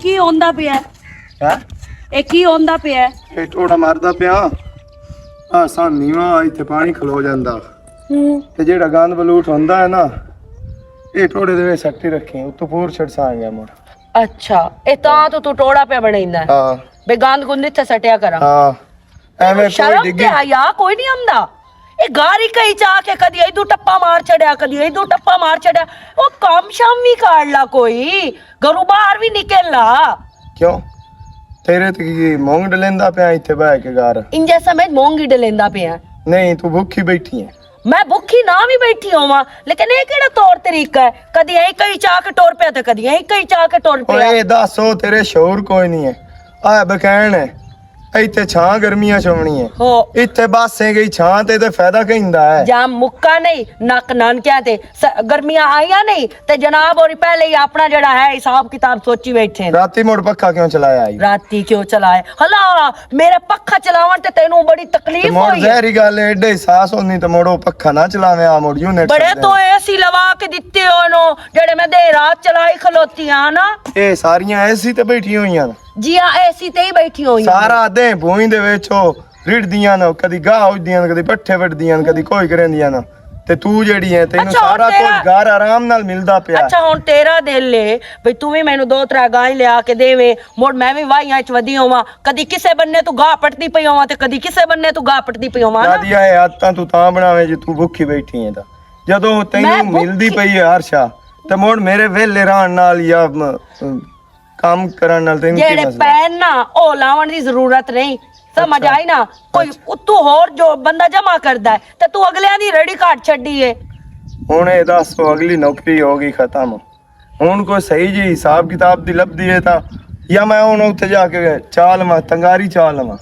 ਕੀ ਹੁੰਦਾ ਪਿਆ ਹੈ? ਇਹ ਕੀ ਹੁੰਦਾ ਪਿਆ? ਇਹ ਟੋੜਾ ਮਾਰਦਾ ਪਿਆ ਆ ਸਾਨੀ ਵਾ ਇੱਥੇ ਪਾਣੀ ਖਲੋ ਜਾਂਦਾ ਤੇ ਜਿਹੜਾ ਗੰਦ ਬਲੂਟ ਹੁੰਦਾ ਹੈ ਨਾ ਇਹ ਟੋੜੇ ਦੇ ਵਿੱਚ ਸੱਟੀ ਰੱਖੀ ਉਤੋਂ ਪੂਰ ਛੜ ਸਾਂਗੇ ਮੋੜ। ਅੱਛਾ ਇਹ ਤਾਂ ਤੂੰ ਟੋੜਾ ਪਿਆ ਬਣਾਈਂਦਾ ਹਾਂ ਬੇ ਗੰਦ ਗੁੰਦ ਇੱਥੇ ਸਟਿਆ ਕਰਾਂ। ਹਾਂ ਐਵੇਂ ਕੋਈ ਸ਼ਰਮ ਡਿੱਗੀ ਤੇ ਆਇਆ ਕੋਈ ਨਹੀਂ ਆਉਂਦਾ ਇਹ ਗਾਰੀ ਕਈ ਚਾ ਕੇ ਕਦੀ ਇਦੋਂ ਟੱਪਾ ਮਾਰ ਛੜਿਆ ਕਦੀ ਇਦੋਂ ਟੱਪਾ ਮਾਰ ਛੜਿਆ ਉਹ ਕੰਮ ਸ਼ਾਮ ਵੀ ਕਰ ਲਾ ਕੋਈ ਘਰੋਂ ਬਾਹਰ ਵੀ ਨਿਕਲ ਲਾ। ਕਿਉਂ ਤੇਰੇ ਤੇ ਕੀ ਮੂੰਗ ਡਲੇਂਦਾ ਪਿਆ ਇੱਥੇ ਬਹਿ ਕੇ ਘਰ? ਇੰਜੇ ਸਮਝ ਮੋਂਗੀ ਡਲੇਂਦਾ ਪਿਆ। ਨਹੀਂ ਤੂੰ ਭੁੱਖੀ ਬੈਠੀ ਹੈ। ਮੈਂ ਭੁੱਖੀ ਨਾ ਵੀ ਬੈਠੀ ਹੋਵਾਂ ਲੇਕਿਨ ਇਹ ਕਿਹੜਾ ਤੌਰ ਤਰੀਕਾ ਹੈ ਕਦੀ ਐਂ ਕਈ ਚਾਹ ਕੇ ਟੁਰ ਪਿਆ ਤੇ ਕਦੀ ਐਂ ਕਈ ਚਾਹ ਕੇ ਟੁਰ ਪਿਆ। ਓਏ ਦੱਸੋ ਤੇਰੇ ਸ਼ੌਰ ਕੋਈ ਨਹੀਂ ਹੈ ਆ ਬਕੈਣ ਹੈ ਇੱਥੇ ਛਾਂ ਗਰਮੀਆਂ ਛਾਉਣੀ ਹੈ ਹੋ ਇੱਥੇ ਬਾਸੇ ਗਈ ਛਾਂ ਤੇ ਫਾਇਦਾ ਕਹਿੰਦਾ ਹੈ ਜਾਮ ਮੁੱਕਾ ਨਹੀਂ ਨੱਕ ਨਾਨਕਿਆਂ ਤੇ ਗਰਮੀਆਂ ਆਈਆਂ ਨਹੀਂ ਤੇ ਜਨਾਬ ਹੋਰੀ ਪਹਿਲੇ ਹੀ ਆਪਣਾ ਜਿਹੜਾ ਹੈ ਹਿਸਾਬ ਕਿਤਾਬ ਸੋਚੀ ਬੈਠੇ ਨੇ। ਰਾਤੀ ਮੋੜ ਪੱਖਾ ਕਿਉਂ ਚਲਾਇਆ ਆਈ? ਰਾਤੀ ਕਿਉਂ ਚਲਾਏ ਹਲਾ ਮੇਰੇ ਪੱਖਾ ਚਲਾਵਣ ਤੇ ਤੈਨੂੰ ਬੜੀ ਤਕਲੀਫ ਮੋੜ ਹੋਈ ਜ਼ਹਿਰੀ ਗੱਲ ਐ ਏਡੇ ਸਾਸ ਹੋਣੀ ਤੇ ਮੋੜੋ ਪੱਖਾ ਨਾ ਚਲਾਵੇਂ ਆ ਮੋੜ ਯੂਨਿਟ ਬੜੇ ਤੋਂ ਏਸੀ ਲਵਾ ਕੇ ਦਿੱਤੇ ਉਹਨੂੰ ਜਿਹੜੇ ਮੈਂ ਦੇ ਰਾਤ ਚਲਾਈ ਖਲੋਤੀਆਂ ਨਾ। ਇਹ ਸਾਰੀਆਂ ਐਸੀ ਤੇ ਬੈਠੀਆਂ ਹੋਈਆਂ ਨੇ ਜੀ ਆ ਏਸੀ ਤੇ ਹੀ ਬੈਠੀ ਹੋਈ ਸਾਰਾ ਦੇ ਭੂਈ ਦੇ ਵਿੱਚ ਉਹ ਰਿੜਦੀਆਂ ਨੇ ਕਦੀ ਗਾਹ ਉੱਜਦੀਆਂ ਨੇ ਕਦੀ ਪੱਠੇ ਵੱਢਦੀਆਂ ਨੇ ਕਦੀ ਕੋਈ ਕਰੇਂਦੀਆਂ ਨੇ ਤੇ ਤੂੰ ਜਿਹੜੀ ਹੈ ਤੈਨੂੰ ਅੱਛਾ, ਸਾਰਾ ਤੇਰਾ- ਕੁਝ ਘਰ ਆਰਾਮ ਨਾਲ ਮਿਲਦਾ ਪਿਆ। ਅੱਛਾ ਹੁਣ ਤੇਰਾ ਦਿਲ ਏ ਬਈ ਤੂੰ ਵੀ ਮੈਨੂੰ 2-3 ਗਾਂ ਲਿਆ ਕੇ ਦੇਵੇਂ ਮੋੜ ਮੈਂ ਵੀ ਵਾਹੀਆਂ ਚ ਵਧੀ ਹੋਵਾਂ ਕਦੀ ਕਿਸੇ ਬੰਨੇ ਤੂੰ ਗਾਹ ਪਟਦੀ ਪਈ ਹੋਵਾਂ ਤੇ ਕਦੀ ਕਿਸੇ ਬੰਨੇ ਤੂੰ ਗਾਹ ਪਟਦੀ ਪਈ ਹੋਵਾਂ ਨਾ। ਦਾਦੀਆਂ ਇਹ ਆਦਤਾਂ ਤੂੰ ਤਾਂ ਬਣਾਵੇਂ ਜੇ ਤੂੰ ਭੁੱਖੀ ਬੈਠੀ ਹੈ ਤਾਂ ਜਦੋਂ ਤੈਨੂੰ ਮਿਲਦੀ ਪਈ ਹੈ ਹਰਸ਼ਾ ਤੇ ਮੋੜ ਮੇਰੇ ਵੇਲੇ ਰਹਿਣ ਨਾਲ ਜਾਂ ਕੰਮ ਕਰਨ ਨਾਲ ਤੈਨੂੰ ਕੀ ਜਿਹੜੇ ਮਸਲਾ? ਪੈਨ ਨਾ ਉਹ ਲਾਉਣ ਦੀ ਜ਼ਰੂਰਤ ਨਹੀਂ ਸਮਝ ਆਈ ਨਾ ਕੋਈ ਉਤੋਂ ਹੋਰ ਜੋ ਬੰਦਾ ਜਮਾ ਕਰਦਾ ਹੈ ਤੇ ਤੂੰ ਅਗਲਿਆਂ ਦੀ ਰੇੜੀ ਘਾਟ ਛੱਡੀ ਏ। ਹੁਣ ਇਹ ਦੱਸੋ ਅਗਲੀ ਨੌਕਰੀ ਹੋ ਗਈ ਖਤਮ ਹੁਣ ਕੋਈ ਸਹੀ ਜੀ ਹਿਸਾਬ ਕਿਤਾਬ ਦੀ ਲੱਭਦੀ ਹੈ ਤਾਂ ਜਾਂ ਮੈਂ ਹੁਣ ਉੱਥੇ ਜਾ ਕੇ ਚਾਲ ਮਾ ਤੰਗਾਰੀ ਚਾਲ ਮਾ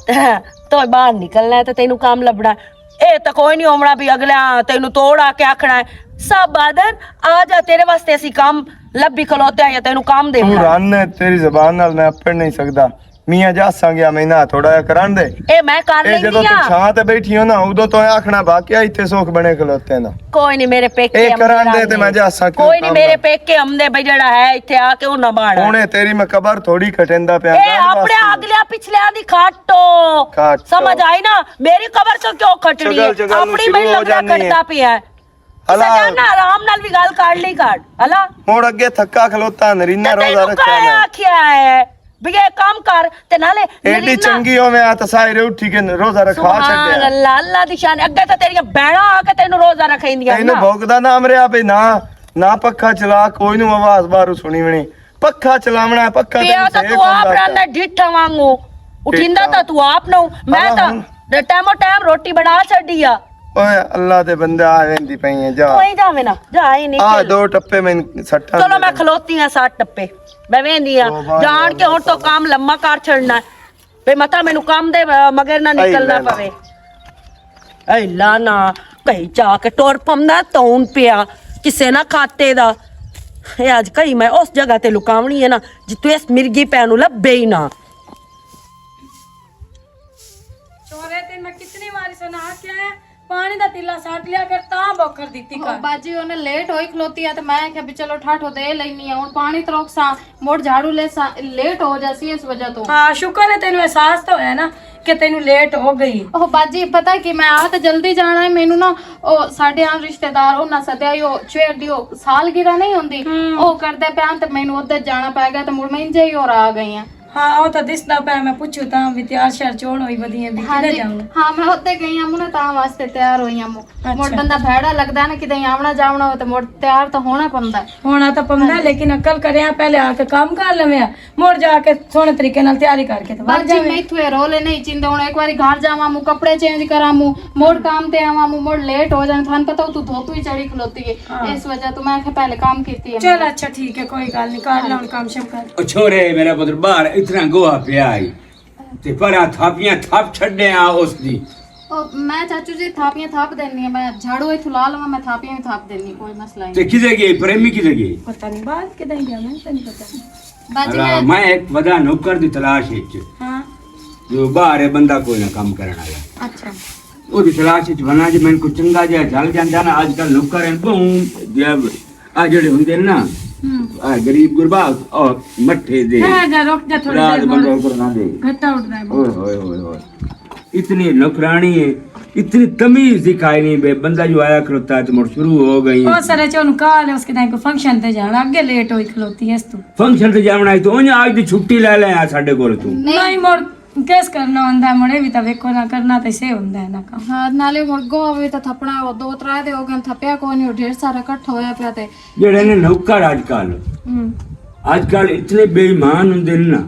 ਤੋ ਬਾਹਰ ਨਿਕਲਣਾ ਹੈ ਤੇ ਤੈਨੂੰ ਕੰਮ ਲੱਭਣਾ ਹੈ। ਇਹ ਤਾਂ ਕੋਈ ਨਹੀਂ ਹੋਣਾ ਵੀ ਅਗਲਾ ਤੈਨੂੰ ਤੋੜ ਆ ਕੇ ਆਖਣਾ ਹੈ ਸਭ ਬਾਦਰ ਆ ਜਾ ਤੇਰੇ ਵਾਸਤੇ ਅਸੀਂ ਕੰਮ ਲੱਭੀ ਖਲੋਤੇ ਆ ਜਾਂ ਤੈਨੂੰ ਕੰਮ ਤੂੰ ਦੇਣਾ। ਰਨ ਹੈ, ਤੇਰੀ ਜ਼ਬਾਨ ਨਾਲ ਮੈਂ ਪੜ ਨਹੀਂ ਸਕਦਾ ਮੀਆਂ ਜਾਸਾਂ ਗਿਆ ਮੈਨਾਂ ਥੋੜਾ ਜਿਹਾ ਕਰਾਂ ਦੇ ਇਹ ਮੈਂ ਕਰ ਇਹ ਜਦੋਂ ਲੈਂਦੀ ਤੂੰ ਆ ਛਾਂ ਤੇ ਬੈਠੀ ਹੋ ਨਾ ਉਦੋਂ ਤੋਂ ਆਖਣਾ ਬਾਕਿਆ ਇੱਥੇ ਸੁੱਖ ਬਣੇ ਖਲੋਤੇ ਨਾ ਕੋਈ ਨਹੀਂ ਮੇਰੇ ਪੇਕੇ ਇਹ ਆਉਂਦੇ ਕਰਾਂ ਦੇ ਰਹਿੰਦੇ। ਤੇ ਮੈਂ ਜਾਸਾਂ ਕਿਉਂ ਕੋਈ ਨਹੀਂ ਕੰਮ ਮੇਰੇ ਨਾ। ਪੇਕੇ ਆਉਂਦੇ ਬਈ ਜਿਹੜਾ ਹੈ ਇੱਥੇ ਆ ਕੇ ਉਹ ਨਾ ਬਾੜ ਹੁਣੇ ਤੇਰੀ ਮੈਂ ਕਬਰ ਥੋੜੀ ਖਟਿੰਦਾ ਪਿਆ ਇਹ ਆਪਣੇ ਅਗਲਿਆਂ ਪਿਛਲਿਆਂ ਦੀ ਖਾਟੋ ਖਾਟੋ। ਸਮਝ ਆਈ ਨਾ ਮੇਰੀ ਕਬਰ ਤੋਂ ਕਿਉਂ ਖਟਣੀ ਹੈ ਚਗਲ ਨੂੰ ਆਪਣੀ ਸ਼ੁਰੂ ਮੈਨੂੰ ਹੋ ਲੱਗਦਾ ਜਾਂਦੀ ਹੈ। ਖਟਦਾ ਪਿਆ ਹੈ ਹਲਾ। ਨਾ ਆਰਾਮ ਨਾਲ ਵੀ ਗੱਲ ਕਰ ਲਈ ਕਰ ਹਲਾ ਹੁਣ ਅੱਗੇ ਥੱਕਾ ਖਲੋਤਾ ਨਰੀਨਾ ਰੋਜ਼ਾ ਤੈਨੂੰ ਰੱਖਿਆ ਕਾਹ ਮੈਂ ਆਖਿਆ ਹੈ ਵੀ ਇਹ ਕੰਮ ਕਰ ਤੇ ਨਾਲੇ ਐਡੀ ਚੰਗੀ ਹੋਵੇ ਆ ਤਾਂ ਸਾਇਰੇ ਉੱਠੀ ਕੇ ਰੋਜ਼ਾ ਰਖਾ ਸੁਭਾਨ ਛੱਡਿਆ ਅੱਲਾਹ ਅੱਲਾਹ ਦੀ ਸ਼ਾਨ ਅੱਗੇ ਤਾਂ ਤੇਰੀਆਂ ਬਹਿਣਾ ਆ ਕੇ ਤੈਨੂੰ ਰੋਜ਼ਾ ਰਖਾਈਂਦੀਆਂ ਇਹਨੂੰ ਨਾ ਭੋਗਦਾ ਨਾਮ ਰਿਆ ਬਈ ਨਾ ਪੱਖਾ ਚਲਾ ਕੋਈ ਨੂੰ ਆਵਾਜ਼ ਬਾਹਰੋਂ ਸੁਣੀ ਵਣੀ ਪੱਖਾ ਚਲਾਵਣਾ ਪੱਖਾ ਪਿਆ ਤਾਂ ਤੂੰ ਆਪ ਰਹਿਣਾ ਢਿੱਠਾ ਵਾਂਗੂ ਉਠਿੰਦਾ ਤਾਂ ਤੂੰ ਆਪ ਨੂੰ ਮੈਂ ਤਾਂ ਟਾਈਮੋ ਟਾਈਮ ਰੋਟੀ ਬਣਾ ਛੱਡੀ ਆ। ਓਏ ਅੱਲਾ ਦੇ ਬੰਦੇ ਆ ਵੇਂਦੀ ਪਈਆਂ ਜਾ ਕੋਈ ਜਾਵੇ ਨਾ ਜਾ ਹੀ ਨਹੀਂ ਆ ਦੋ ਟੱਪੇ ਮੈਂ ਸੱਟਾਂ ਚਲੋ ਮੈਂ ਖਲੋਤੀ ਆ 60 ਟੱਪੇ ਮੈਂ ਵੇਂਦੀ ਆ ਜਾਣ ਕੇ ਹੁਣ ਤੋਂ ਕੰਮ ਲੰਮਾ ਕਰ ਛੱਡਣਾ ਵੇ ਮਤਾ ਮੈਨੂੰ ਕੰਮ ਦੇ ਮਗਰ ਨਾ ਨਿਕਲਣਾ ਪਵੇ। ਐ ਲਾਨਾ ਕਈ ਚਾ ਕੇ ਟੋਰ ਪੰਦਾ ਤੌਣ ਪਿਆ ਕਿਸੇ ਨਾ ਖਾਤੇ ਦਾ ਇਹ ਅੱਜ ਕਈ ਮੈਂ ਉਸ ਜਗ੍ਹਾ ਤੇ ਲੁਕਾਵਣੀ ਹੈ ਨਾ ਜਿੱਥੇ ਇਸ ਮਿਰਗੀ ਪੈ ਨੂੰ ਲੱਭੇ ਹੀ ਨਾ। ਚੋਰੇ ਤੇ ਮੈਂ ਕਿਤਨੀ ਵਾਰੀ ਸੁਣਾ ਕੇ ਆਇਆ ਪਾਣੀ ਦਾ ਤਿੱਲਾ ਸਾਟ ਲਿਆ ਕਰ ਤਾਂ ਬੋਖਰ ਦਿੱਤੀ ਕਰ ਬਾਜੀ ਉਹਨੇ ਲੇਟ ਹੋਈ ਖਲੋਤੀ ਆ ਤੇ ਮੈਂ ਕਿਹਾ ਵੀ ਚਲੋ ਠਾਠੋ ਦੇ ਲੈਣੀ ਆ ਹੁਣ ਪਾਣੀ ਤਰੋਕ ਸਾ ਮੋੜ ਝਾੜੂ ਲੈ ਸਾ ਲੇਟ ਹੋ ਜਾਸੀ ਇਸ ਵਜ੍ਹਾ ਤੋਂ। ਹਾਂ ਸ਼ੁਕਰ ਹੈ ਤੈਨੂੰ ਅਹਿਸਾਸ ਤਾਂ ਹੋਇਆ ਨਾ ਕਿ ਤੈਨੂੰ ਲੇਟ ਹੋ ਗਈ। ਉਹ ਬਾਜੀ ਪਤਾ ਕਿ ਮੈਂ ਆ ਤਾਂ ਜਲਦੀ ਜਾਣਾ ਹੈ ਮੈਨੂੰ ਨਾ ਉਹ ਸਾਡੇ ਆ ਰਿਸ਼ਤੇਦਾਰ ਉਹਨਾਂ ਸਦਿਆ ਉਹ ਚੇਰ ਦੀ ਉਹ ਸਾਲਗਿਰਾ ਨਹੀਂ ਹੁੰਦੀ ਉਹ ਕਰਦੇ ਪਿਆ ਤੇ ਮੈਨੂੰ ਉੱਧਰ ਜਾਣਾ ਪੈ ਗਿਆ ਤੇ ਮੁੜ ਮੈਂ ਇੰਜੇ ਹੀ ਹੋਰ ਆ ਗਈ ਆ। ਹਾਂ ਉਹ ਤਾਂ ਦਿਸਦਾ ਪਿਆ ਮੈਂ ਪੁੱਛੂ ਤਾਂ ਵੀ ਤਿਆਰ ਸ਼ਹਿਰ ਚੋਣ ਹੋਈ ਵਧੀਆ ਵੀ ਕਿਹਨੇ ਜਾਊਂ। ਹਾਂ ਮੈਂ ਉੱਤੇ ਗਈ ਆ ਮੁਨੇ ਤਾਂ ਵਾਸਤੇ ਤਿਆਰ ਹੋਈ ਆ ਮੁੜ ਬੰਦਾ ਭੈੜਾ ਲੱਗਦਾ ਨਾ ਕਿਤੇ ਆਵਣਾ ਜਾਵਣਾ ਹੋ ਤੇ ਮੁੜ ਤਿਆਰ ਤਾਂ ਹੋਣਾ ਪੈਂਦਾ। ਹੋਣਾ ਤਾਂ ਪੰਦਾ ਲੇਕਿਨ ਅਕਲ ਕਰਿਆ ਪਹਿਲੇ ਆ ਕੇ ਕੰਮ ਕਰ ਲਵੇਂ ਮੁੜ ਜਾ ਕੇ ਸੋਹਣੇ ਤਰੀਕੇ ਨਾਲ ਤਿਆਰੀ ਕਰਕੇ ਤੇ ਵੜ ਬਾਜੀ ਜਾਵੇਂ। ਮੈਂ ਇਥੋਂ ਰੋਲੇ ਨਹੀਂ ਚਿੰਦਾ ਹੁਣ ਇੱਕ ਵਾਰੀ ਘਰ ਜਾਵਾਂ ਮੂ ਕੱਪੜੇ ਚੇਂਜ ਕਰਾਂ ਮੂ ਮੋੜ ਕੰਮ ਤੇ ਆਵਾਂ ਮੂ ਮੋੜ ਲੇਟ ਹੋ ਜਾਣ ਤੁਹਾਨੂੰ ਪਤਾ ਤੂੰ ਧੋਤੂ ਹੀ ਚੜੀ ਖਲੋਤੀ ਹੈ ਇਸ ਵਜ੍ਹਾ ਤੋਂ ਮੈਂ ਪਹਿਲੇ ਕੰਮ ਕੀਤੀ ਹੈ। ਚਲ ਅੱਛਾ ਠੀਕ ਹੈ ਕੋਈ ਗੱਲ ਨਹੀਂ ਕਰ ਲੈ ਹੁਣ ਕੰਮ ਸ਼ਮ ਕਰ। ਉਹ ਛੋਰੇ ਮੇਰਾ ਪੁੱਤਰ ਬਾਹਰ ਇਤਨਾ ਗੋਹਾ ਪਿਆ ਈ ਤੇ ਪਰਾਂ ਥਾਪੀਆਂ ਥਾਪ ਛੱਡਿਆ ਉਸ ਦੀ। ਉਹ ਮੈਂ ਚਾਚੂ ਜੀ ਥਾਪੀਆਂ ਥਾਪ ਦੇਣੀ ਆ ਮੈਂ ਝਾੜੂ ਇਥੋਂ ਲਾ ਲਵਾਂ ਮੈਂ ਥਾਪੀਆਂ ਵੀ ਥਾਪ ਦੇਣੀ ਕੋਈ ਮਸਲਾ ਤੇ ਨਹੀਂ। ਕਿਦੇ ਗਈ ਪ੍ਰੇਮੀ ਕਿਦੇ ਗਈ ਪਤਾ ਨਹੀਂ ਬਾਅਦ ਕਿਦਾਂ ਗਿਆ ਮੈਂ ਤੈਨੂੰ ਪਤਾ। ਬਾਜੀ ਮੈਂ ਇੱਕ ਵਦਾ ਨੌਕਰ ਦੀ ਤਲਾਸ਼ ਵਿੱਚ ਹਾਂ ਜੋ ਬਾਹਰ ਹੈ ਬੰਦਾ ਕੋਈ ਨਾ ਕੰਮ ਕਰਨ ਵਾਲਾ ਅੱਛਾ ਉਹਦੀ ਤਲਾਸ਼ ਵਿੱਚ ਬਣਾ ਜੇ ਮੈਨੂੰ ਕੋਈ ਚੰਗਾ ਜਿਹਾ ਚੱਲ ਜਾਂਦਾ ਨਾ ਅੱਜ ਕੱਲ ਨੌਕਰ ਹਨ ਬਹੁਤ ਆ ਜਿਹੜੇ ਹੁੰਦੇ ਨੇ ਨਾ गरीब गुरबा और मट्ठे दे जा रुक जा थोड़ी रात देर बंदे बाद को ना दे। घट्टा उठ रहा है ओए होए होए होए, इतनी नौकरानी है, इतनी तमीज दिखाई नहीं बे। बंदा जो आया खलोता है तो मुड़ शुरू हो गई ओ सरे चोन काल उसके टाइम को फंक्शन ते जाना अगे लेट होई खलोती है तू फंक्शन ते जावना है तो उन्हें आज दी छुट्टी ले ले आ साडे कोल तू। नहीं मोड़ केस करना हुंदा है मोड़े भी ता वेखो ना करना ते से हुंदा है ना काम हाँ नाले मुर्गो अभी तो थपना वो 2-3 दे हो गए थपया कोई नहीं ढेर सारा इकट्ठा होया पिया ते जेड़े ने नौकर आजकल इतने बेईमान हुंदे ने ना,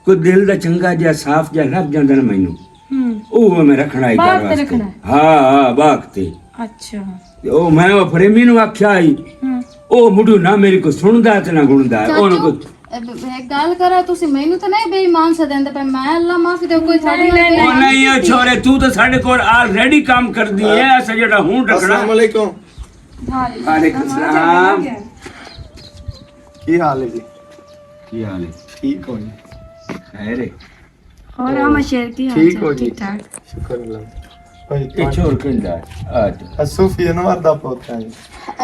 कोई दिल दा चंगा जिहा साफ जिहा लभ जांदा ना मैनू, ਉਹ ਮੈਂ ਰੱਖਣਾ ਹੀ ਬਾਗ ਕਰ ਤੇ ਵਾਸਤੇ। ਰੱਖਣਾ? ਹਾਂ ਬਾਗ ਤੇ। अच्छा ਤੇ ਉਹ ਮੈਂ ਉਹ ਪ੍ਰੇਮੀ ਨੂੰ ਆਖਿਆ ਹੀ, ਉਹ ਮੁੰਡੂ ਨਾ ਮੇਰੀ ਕੋ ਸੁਣਦਾ ਤੇ ਨਾ ਗੁਣਦਾ ਉਹਨੂੰ ਕੋ। एक गल करा तुसी मैनू तो नहीं बेईमान से देंदे पे मैं अल्लाह माफी दे कोई थोड़ी ਉਹ ਨਹੀਂ ਉਹ ਛੋਰੇ ਤੂੰ ਤਾਂ ਸਾਡੇ ਕੋਲ ਆਲਰੇਡੀ ਕੰਮ ਕਰਦੀ ਐ, ਅਸਾਂ ਜਿਹੜਾ ਹੁਣ ਰੱਖਣਾ। अस्सलाम वालेकुम। ਵਾਲੇਕੁਮ ਸਲਾਮ। ਕੀ ਹਾਲ ਹੈ ਜੀ? ਕੀ ਹਾਲ ਹੈ? ਠੀਕ ਹੋ ਜੀ? ਖੈਰ ਹੈ? और हम शेर की हाल ठीक हो चाल जी। ठीक ठाक ਸ਼ੁਕਰ ਅੱਲਾਹ। ਇਹ ਛੋਰ ਕਿੰਦਾ ਅੱਜ? ਅਸੂਫੀ ਅਨਵਰ ਦਾ ਪੋਤਾ ਹੈ।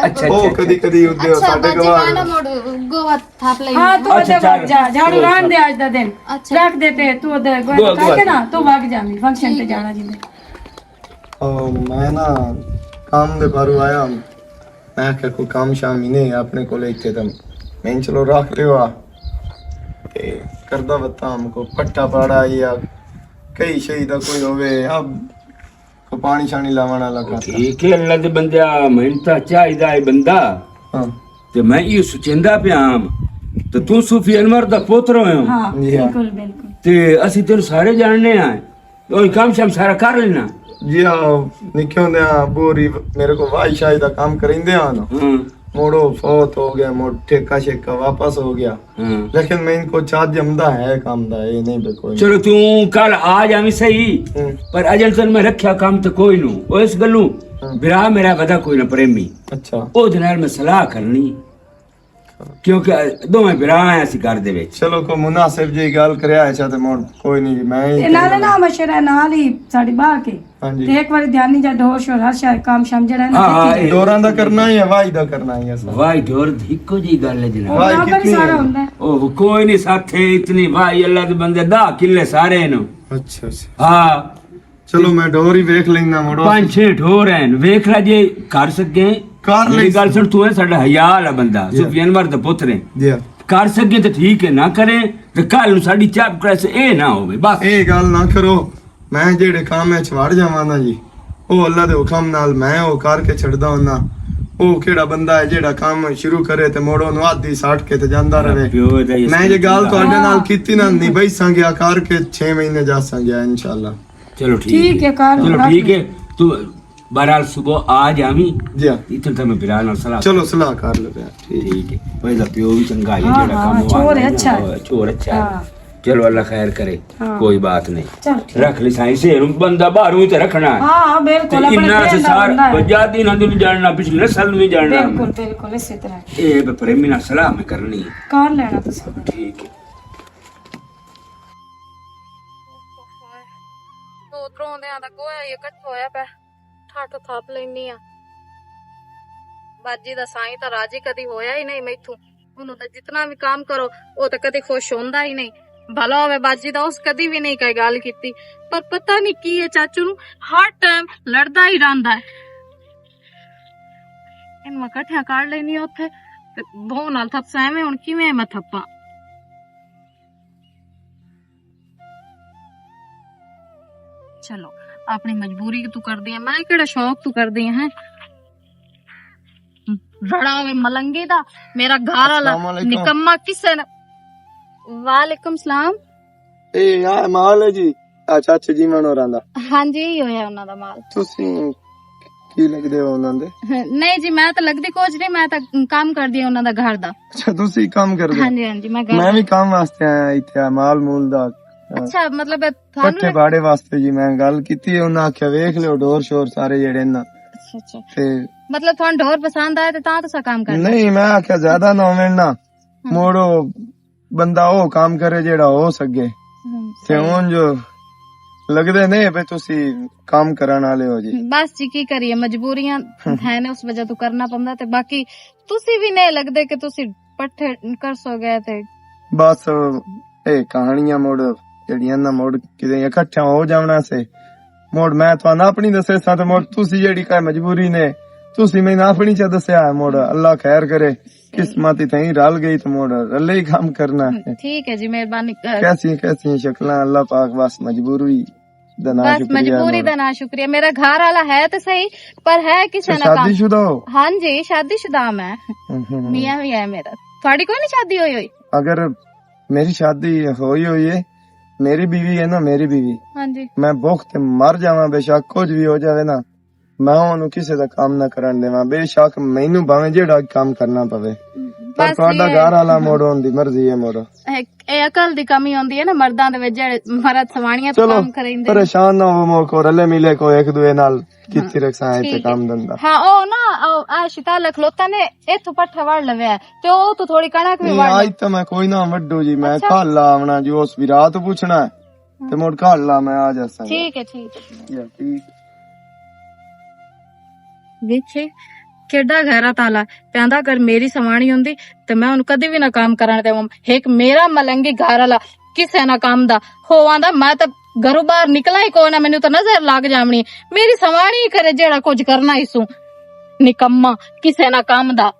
ਅੱਛਾ ਉਹ ਅੱਛਾ ਕਦੀ ਕਦੀ ਉਹਦੇ अच्छा ਸਾਡੇ बाजी मैं ना ਗਵਾਹ मोड़ गोवा थाप ले हाँ तू अच्छा, उधर भाग जा चल। झाड़ू लान दे आज दा दिन अच्छा। रख देते तू उधर गो, गोल गो। करके ना तू भाग जामी फंक्शन पे जाना जिंदे ਮੈਂ ਨਾ ਕੰਮ ਦੇ ਬਾਰੇ ਆਇਆ। ਮੈਂ ਕਿਹਾ ਕੋਈ ਕੰਮ ਸ਼ਾਮ ਹੀ ਨਹੀਂ ਆਪਣੇ ਕੋਲ ਇੱਥੇ ਤਾਂ ਮੈਂ ਚਲੋ ਰੱਖ ਲਿਓ ਆ ਤੇ ਕਰਦਾ ਬਤਾਮ ਕੋ ਪੱਟਾ ਪਾੜਾ ਜਾਂ ਕਈ ਸ਼ਈ ਦਾ ਕੋਈ ਹੋਵੇ ਆ ਕੋ ਪਾਣੀ ਛਾਣੀ ਲਾਵਣ ਵਾਲਾ ਕਰਦਾ। ਠੀਕ ਹੈ ਅੱਲਾ ਦੇ ਬੰਦਿਆ, ਮੈਨੂੰ ਤਾਂ ਚਾਹੀਦਾ ਹੈ ਬੰਦਾ। ਹਾਂ ਤੇ ਮੈਂ ਇਹ ਸੋਚਿੰਦਾ ਪਿਆ ਆਮ ਤੇ ਤੂੰ ਸੂਫੀ ਅਨਵਰ ਦਾ ਪੁੱਤਰ ਹੋਇਆ हाँ जी हाँ। बिल्कुल बिल्कुल ਤੇ ਅਸੀਂ ਤੈਨੂੰ ਸਾਰੇ ਜਾਣਨੇ ਆ, ਉਹ ਕੰਮ ਸ਼ਮ ਸਾਰਾ ਕਰ ਲੈਣਾ। ਜੀ ਹਾਂ ਨਿੱਕੇ ਹੁੰਦੇ ਆ ਬੋਰੀ ਮੇਰੇ ਕੋ ਵਾਈ ਸ਼ਾਈ ਦਾ ਕੰਮ ਕਰਿੰਦੇ ਆ ਨਾ ਹਾਂ मोड़ो फौत हो गया मोड़ ठेका शेका वापस हो गया ਹਾਂ लेकिन मैं इनको चाह जमदा है काम दा ये नहीं बे कोई ਚਲੋ ਤੂੰ ਕੱਲ ਆ ਜਾਵੀਂ ਸਹੀ, ਪਰ ਅਜਲ ਤਨ ਮੈਂ ਰੱਖਿਆ ਕੰਮ ਤੇ ਕੋਈ ਨੂੰ। ਉਹ ਇਸ ਗੱਲੋਂ ਵਿਰਾਹ ਮੇਰਾ ਵਦਾ ਕੋਈ ਨਾ ਪ੍ਰੇਮੀ, अच्छा ਉਹਦੇ ਨਾਲ ਮੈਂ ਸਲਾਹ ਕਰਨੀ ਕਿਉਂਕਿ ਦੋਵੇਂ ਵਿਰਾਹ ਆ ਅਸੀਂ ਘਰ ਦੇ ਵਿੱਚ। चलो को मुनासिब जी गल करया है चाहे मोड़ कोई नहीं जी मैं ही ਇਹ ਨਾਲੇ ਨਾ ਮਸ਼ਰਾ ਨਾਲ ਹੀ ਸਾਡੀ ਬਾਹ ਕੇ हां ਤੇ जी ਇੱਕ ਵਾਰੀ ਧਿਆਨੀ ਜਾ ਢੋਰ ਸ਼ੋਰ ਹਰ ਸ਼ਾਇ ਕੰਮ ਸ਼ਮ ਜਿਹੜਾ ਹੈ ਹਾਂ ਨਾ ਹਾਂ ਦੇਖੀ डोरा दा करना ही है वाई दा करना ही है सब ਵਾਈ ਢੋਰ ਇੱਕੋ ਜੀ ਗੱਲ ਹੈ ਜਨਾਬ। ਵਾਹ, ਉਹ ਬਰਾਬਰ ਹੀ ਕਿਤਨੀ ਸਾਰਾ ਹੈ? ਹੁੰਦਾ ਹੈ ਉਹ ਕੋਈ ਨਹੀਂ ਸਾਥੇ ਇਤਨੀ ਵਾਈ ਅੱਲਾ ਦੇ ਬੰਦੇ 10 ਕਿੱਲੇ ਸਾਰੇ ਨੂੰ। अच्छा अच्छा ਹਾਂ चलो मैं डोर ही देख लेना मोड़ो 5-6 ਢੋਰ ਹਨ, ਵੇਖ ਲੈ ਜੇ ਕਰ ਸਕੇ। ਕਰ ਲੈ। ਮੇਰੀ ਗੱਲ ਸੁਣ, ਤੂੰ ਹੈ ਸਾਡਾ ਹਯਾਲ ਆ ਬੰਦਾ, ਸੁਫੀ ਅਨਵਰ ਦਾ ਪੁੱਤਰ ਹੈ। जी हाँ। ਕਰ ਸਕੇ ਤੇ ਠੀਕ ਹੈ, ਨਾ ਕਰੇ ਤੇ ਕੱਲ ਨੂੰ ਸਾਡੀ ਚਾਪ ਕਰੇ ਇਹ ਨਾ ਹੋਵੇ ਬਸ। ਇਹ ਗੱਲ ਨਾ ਕਰੋ। ਮੈਂ ਜਿਹੜੇ ਕੰਮ ਵਿੱਚ ਵੜ ਜਾਵਾਂ ਨਾ ਜੀ, ਉਹ ਅੱਲਾ ਦੇ ਹੁਕਮ ਨਾਲ ਮੈਂ ਉਹ ਕਰਕੇ ਛੱਡਦਾ ਹੁੰਨਾ। ਉਹ ਕਿਹੜਾ ਬੰਦਾ ਹੈ ਜਿਹੜਾ ਕੰਮ ਸ਼ੁਰੂ ਕਰੇ ਤੇ ਮੋੜੋ ਨੂੰ ਆਦੀ ਸਾਟ ਕੇ ਤੇ ਜਾਂਦਾ ਰਹੇ। ਪਿਓ ਦਾ ਇਹ ਮੈਂ ਜੇ ਗੱਲ ਤੁਹਾਡੇ ਨਾਲ ਕੀਤੀ ਨਾ ਨਿਭਾਈ ਸੰਗਿਆ ਕਰਕੇ 6 ਮਹੀਨੇ ਜਾ ਸੰਗਿਆ ਇਨਸ਼ਾਅੱਲਾ। ਚਲੋ ਠੀਕ ਹੈ ਕਰ ਚਲੋ ਠੀਕ ਹੈ, ਤੂੰ ਬਹਰਾਲ ਸਵੇਰ ਆ ਜਾਵੀਂ ਜੀ ਹਾਂ। ਇੱਥੇ ਤਾਂ ਮੈਂ ਬਿਲਾਲ ਨਾਲ ਸਲਾਹ। ਚਲੋ ਸਲਾਹ ਕਰ ਲਓ ਯਾਰ। ਠੀਕ ਹੈ, ਪਹਿਲਾ ਪਿਓ ਵੀ ਚੰਗਾ ਹੈ ਹਾਂ, ਜਿਹੜਾ ਹਾਂ, ਕੰਮ ਚੋਰ ਹੈ, ਅੱਛਾ ਹੈ। ਚੋਰ ਅੱਛਾ ਹੈ। ਹਾਂ। ਚਲੋ ਅੱਲਾ ਖੈਰ करे, कोई बात नहीं। चल ठीक। रख ली साईं से बंदा बाहरों ही तो रखना है। हाँ हाँ बिल्कुल ते अपने इन्ना से प्रेम दा सार बंदा है। बजादी ना दिल जानना, पिछली नस्ल में जानना। बिल्कुल बिल्कुल इसी तरह ए पे प्रेमी ना सलाह में करनी है। कर लेना तुसी ठीक है। ਉਧਰੋਂ ਆਉਂਦਿਆਂ ਦਾ ਕੋਇਆ ਇਕੱਠਾ ਹੋਇਆ ਪਿਆ ਠੱਠ ਥਾਪ ਲੈਣੀ ਆ। ਬਾਜੀ ਦਾ ਸਾਈਂ ਤਾਂ ਰਾਜੀ ਕਦੀ ਹੋਇਆ ਹੀ ਨਹੀਂ ਮੈਥੋਂ। ਉਹਨੂੰ ਤਾਂ ਜਿੰਨਾ ਵੀ ਕੰਮ ਕਰੋ ਉਹ ਤਾਂ ਕਦੀ ਖੁਸ਼ ਹੁੰਦਾ ਹੀ ਨਹੀਂ। ਭਲਾ ਹੋਵੇ ਬਾਜੀ ਦਾ, ਉਸ ਕਦੀ ਵੀ ਨਹੀਂ ਕੋਈ ਗੱਲ ਕੀਤੀ। ਪਰ ਪਤਾ ਨਹੀਂ ਕੀ ਹੈ ਚਾਚੂ ਨੂੰ ਹਰ ਟਾਈਮ ਲੜਦਾ ਹੀ ਰਹਿੰਦਾ ਹੈ। ਇਹਨੂੰ ਮੈਂ ਇਕੱਠਿਆਂ ਕਰ ਲੈਣੀ ਉੱਥੇ ਤੇ ਦੋ ਨਾਲ ਥੱਪਾ ਐਵੇਂ ਹੁਣ ਕਿਵੇਂ ਮੈਂ ਥੱਪਾਂ। ਚਲੋ ਆਪਣੀ ਮਜਬੂਰੀ ਤੂੰ ਕਰਦੀ ਹੈ, ਮੈਂ ਕਿਹੜਾ ਸ਼ੌਕ ਤੂੰ ਕਰਦੀ ਹੈ। ਰੜਾ ਹੋਵੇ ਮਲੰਗੇ ਦਾ ਮੇਰਾ ਘਰ ਵਾਲਾ अस्सलामुअलैकुम। ਨਿਕੰਮਾ ਕਿਸੇ ਨੇ। ਵਾਲੇਕੁਮ ਸਲਾਮ। ਇਹ ਆ ਮਾਲ ਹੈ ਜੀ ਆ ਚਾਚੇ ਜੀ ਮਨੋਰਾਂ ਦਾ। ਹਾਂਜੀ ਇਹੀ ਹੋਇਆ ਉਹਨਾਂ ਦਾ ਮਾਲ। ਤੁਸੀਂ ਕੀ ਲੱਗਦੇ ਹੋ ਉਹਨਾਂ ਦੇ? ਨਹੀਂ ਜੀ ਮੈਂ ਤਾਂ ਲੱਗਦੀ ਕੁਝ ਨਹੀਂ, ਮੈਂ ਤਾਂ ਕੰਮ ਕਰਦੀ ਹਾਂ ਉਹਨਾਂ ਦਾ ਘਰ ਦਾ। ਅੱਛਾ ਤੁਸੀਂ ਕੰਮ ਕਰਦੇ ਹੋ? ਹਾਂਜੀ ਹਾਂਜੀ ਮੈਂ ਮੈਂ ਘਰ। ਵੀ ਕੰਮ ਵਾਸਤੇ ਆਇਆ ਇੱਥੇ ਆ ਮਾਲ ਮੂਲ ਦਾ ਅੱਛਾ ਮਤਲਬ ਪੱਠੇ ਤੁਹਾਨੂੰ ਬਾੜੇ ਵਾਸਤੇ ਜੀ। ਮੈਂ ਗੱਲ ਕੀਤੀ ਉਹਨਾਂ ਆਖਿਆ ਵੇਖ ਲਿਓ ਡੋਰ ਸ਼ੋਰ ਸਾਰੇ ਜਿਹੜੇ ਨਾ ਅੱਛਾ ਅੱਛਾ ਤੇ ਮਤਲਬ ਤੁਹਾਨੂੰ ਢੋਰ ਪਸੰਦ ਆਇਆ ਤੇ ਤਾਂ ਤੁਸੀਂ ਕੰਮ ਕਰਦੇ। ਨਹੀਂ ਮੈਂ ਆਖਿਆ ਜ਼ਿਆਦਾ ਨਾ ਹੋਵੇ ਨਾ ਮੋੜੋ ਬੰਦਾ ਉਹ ਕੰਮ ਕਰੇ ਜਿਹੜਾ ਹੋ ਸਕੇ ਤੇ ਹੁਣ ਜੋ ਲੱਗਦੇ ਨੇ ਵੀ ਤੁਸੀਂ ਕੰਮ ਕਰਨ ਵਾਲੇ ਹੋ ਜੀ। ਬਸ ਜੀ ਕੀ ਕਰੀਏ, ਮਜਬੂਰੀਆਂ ਹੈ ਨੇ, ਉਸ ਵਜ੍ਹਾ ਤੋਂ ਕਰਨਾ ਪੈਂਦਾ। ਤੇ ਬਾਕੀ ਤੁਸੀਂ ਵੀ ਨਹੀਂ ਲੱਗਦੇ ਕਿ ਤੁਸੀਂ ਪੱਠੇ ਕਰ ਸੋ ਗਏ ਤੇ ਬਸ ਇਹ ਕਹਾਣੀਆਂ ਮੁੜ ਜਿਹੜੀਆਂ ਨਾ ਮੁੜ ਕਿਤੇ ਇਕੱਠਾ ਹੋ ਜਾਵਣਾ ਸੇ ਮੁੜ ਮੈਂ ਤੁਹਾਨੂੰ ਆਪਣੀ ਦੱਸੇ ਸਾਂ ਤੇ ਮੁੜ ਤੁਸੀਂ ਜਿਹੜੀ ਕਾ ਮਜਬੂਰੀ ਨੇ ਤੁਸੀਂ ਮੈਨੂੰ ਆਪਣੀ ਚ ਦੱਸਿਆ ਹੈ ਮੁੜ ਅੱਲਾ ਖੈਰ करे किस्मत इतनी रल गई तो मुड़ रले ही काम करना है। ठीक है जी मेहरबानी कैसी शक्ल अल्लाह पाक बस मजबूरी बस मजबूरी दा ना शुक्रिया। मेरा घर वाला है तो सही पर है किसी ना काम। शादीशुदा हो? हाँ जी शादीशुदा मैं मियाँ भी है मेरा। थोड़ी कोई नहीं शादी हुई हुई? अगर मेरी शादी हुई है मेरी बीवी है ना मेरी बीवी हाँ जी मैं भुख ते मर जावा बेशक कुछ भी हो जावे ना मैं ਉਹਨੂੰ ਕਿਸੇ ਦਾ ਕੰਮ ਨਾ ਕਰਨ ਦੇਵਾਂ ਬੇਸ਼ੱਕ ਮੈਨੂੰ ਭਾਵੇਂ ਜਿਹੜਾ ਕੰਮ ਕਰਨਾ ਪਵੇ ਪਰ ਤੁਹਾਡਾ ਘਰ ਵਾਲਾ ਮੋੜਨ ਦੀ ਮਰਜ਼ੀ ਹੈ ਮੋੜੋ। ਇਹ ਅਕਲ ਦੀ ਕਮੀ ਹੁੰਦੀ ਹੈ ਨਾ ਮਰਦਾਂ ਦੇ ਵਿੱਚ ਜਿਹੜੇ ਮਰਦ ਸਵਾਣੀਆਂ ਤੋਂ ਕੰਮ ਕਰਿੰਦੇ। ਪਰੇਸ਼ਾਨ ਨਾ ਹੋ ਮੋਕੋ ਰਲੇ ਮਿਲੇ ਕੋ ਇੱਕ ਦੂਏ ਨਾਲ ਕਿੱਥੇ ਰੱਖਾਂ ਇੱਥੇ ਕੰਮ ਦੰਦਾ। ਹਾਂ ਉਹ ਨਾ ਆ ਸ਼ਿਤਾ ਲਖਲੋਤਾ ਨੇ ਇੱਥੋਂ ਪੱਠਾ ਵੜ ਲਵਿਆ ਤੇ ਉਹ ਤੋਂ ਥੋੜੀ ਕਣਕ ਵੀ ਵੜ ਅੱਜ ਤਾਂ ਮੈਂ ਕੋਈ ਨਾ ਵੱਡੂ ਜੀ ਮੈਂ ਕੱਲ ਆਵਣਾ ਜੀ ਉਸ ਵੀ ਰਾਤ ਪੁੱਛਣਾ ਤੇ ਮੁੜ ਕੱਲ ਲਾ ਮੈਂ ਆ ਜਾਸਾਂ। ਠੀਕ ਹੈ ਠੀਕ ਵੇਖੇ ਕਿੱਡਾ ਗਹਿਰਾ ਤਾਲਾ ਕਹਿੰਦਾ ਅਗਰ ਮੇਰੀ ਸਵਾਣੀ ਹੁੰਦੀ ਤੇ ਮੈਂ ਉਹਨੂੰ ਕਦੇ ਵੀ ਨਾ ਕੰਮ ਕਰਨ ਦੇਵਾਂ। ਇੱਕ ਮੇਰਾ ਮਲੰਗੀ ਘਰ ਵਾਲਾ ਕਿਸੇ ਨਾ ਕੰਮ ਦਾ ਹੋਵਾਂਦਾ ਮੈਂ ਤਾਂ ਘਰੋਂ ਬਾਹਰ ਨਿਕਲਾ ਹੀ ਕੋਈ ਨਾ ਮੈਨੂੰ ਤਾਂ ਨਜ਼ਰ ਲੱਗ ਜਾਵਣੀ ਮੇਰੀ ਸਵਾਣੀ ਕਰੇ ਜਿਹੜਾ ਕੁਝ ਕਰਨਾ ਇਸੂ ਨਿਕੰਮਾ ਕਿਸੇ ਨਾ ਕੰਮ ਦਾ।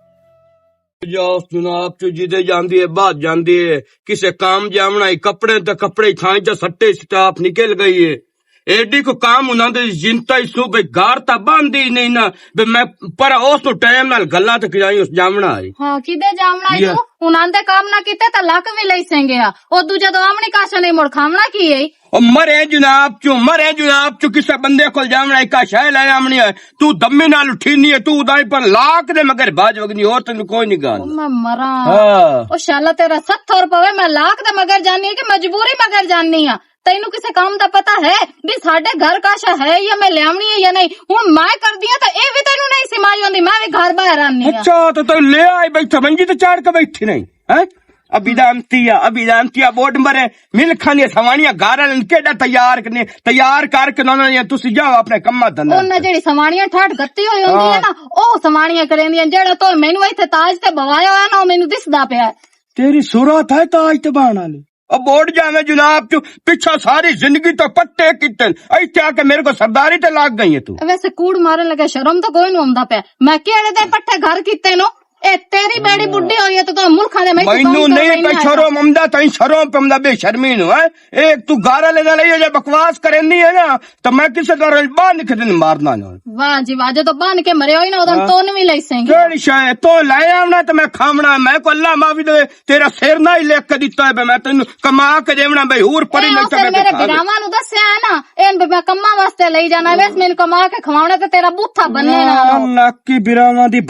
ਜਾਓ ਜਨਾਬ ਚ ਜਿਹਦੇ ਜਾਂਦੀ ਹੈ ਬਾਤ ਜਾਂਦੀ ਹੈ ਕਿਸੇ ਕੰਮ ਜਾਵਣਾ ਕੱਪੜੇ ਤੇ ਕੱਪੜੇ ਥਾਂ ਚ ਸੱਟੇ ਸਟਾਪ ਨਿਕਲ ਗਈ ਹੈ एडी को काम उन्होंने जिंता इसू भाई गार ता बांधी नहीं ना मैं पर उस तो टाइम नाल गल्ला तक जाई उस जामना आई हां किदे जामना आई तू उन्होंने काम ना कीते ता लक भी लई सेंगे ओ दूजा तो आमनी काशा नहीं मुड़ खावना की है और मरे जुनाब चू किसे बंदे को जामना का शाय लाया आमनी है तू दम्मी नाल उठीनी है तू उदाई पर लाख दे मगर बाज वगनी और तेन कोई नहीं गाल मैं मरा ओ शाला तेरा 70 रुपए मैं लाख दे मगर जानी है कि मजबूरी मगर जानी है तेनू किसी काम दा पता है भी साडे घर काशा है या मैं लियावनी है या नहीं हुन मैं कर दिया तो ए भी तेनू नहीं सिमाई होंदी मैं भी घर बाहर आनी अच्छा तो तू ले आई बैठा मंजी तो चाड़ के बैठी नहीं है अभिदानतिया बोर्ड मरे मिल खानी सवानियां गारा केड़ा तैयार करके उन्होंने तुसी जाओ अपने कम्मा धंधा ओना जेड़ी सवानियां ठाठ गत्ती होई होंदी है ना ओ सवानियां करेंदियां जेड़ा तो मैनू इथे ताज ते बवाया होया ना मैनू दिसदा पिया तेरी सूरत है ताज ते बाण वाली अब बोर्ड जावे जुनाब चू पिछा सारी जिंदगी तो पट्टे कितन इत्थे आके मेरे को सरदारी ते लाग गई है तू वैसे कूड़ मारन लगे शर्म तो कोई नहीं आंदा पे मैं केड़े दे पट्टे घर कीते नो ए तेरी बेड़ी बुड्ढी होई है तो मुल्खां दे मैनू नहीं पे शर्म आंदा तई शर्म पे आंदा बेशर्मी नु है एक तू गारा लेना लई जे बकवास करेंदी है ना तो मैं किसे तरह बाहर निकल दिन मारना ना वाह जी वाह जो तो बांध के मरे होई ना ओदन तोन भी लई सेंगे केड़ी शाय तो ले आवना तो मैं खावना मैं को अल्लाह माफी दे तेरा सिर ना ही लेख के दिता है मैं तैनू कमा के देवना भाई होर परी में चके मेरे बिरावां नु दसया है ना एन मैं कम्मा वास्ते लई जाना वैस मैनू कमा के खवावना ते तेरा बूथा बनने ना नाकी बिरावां दी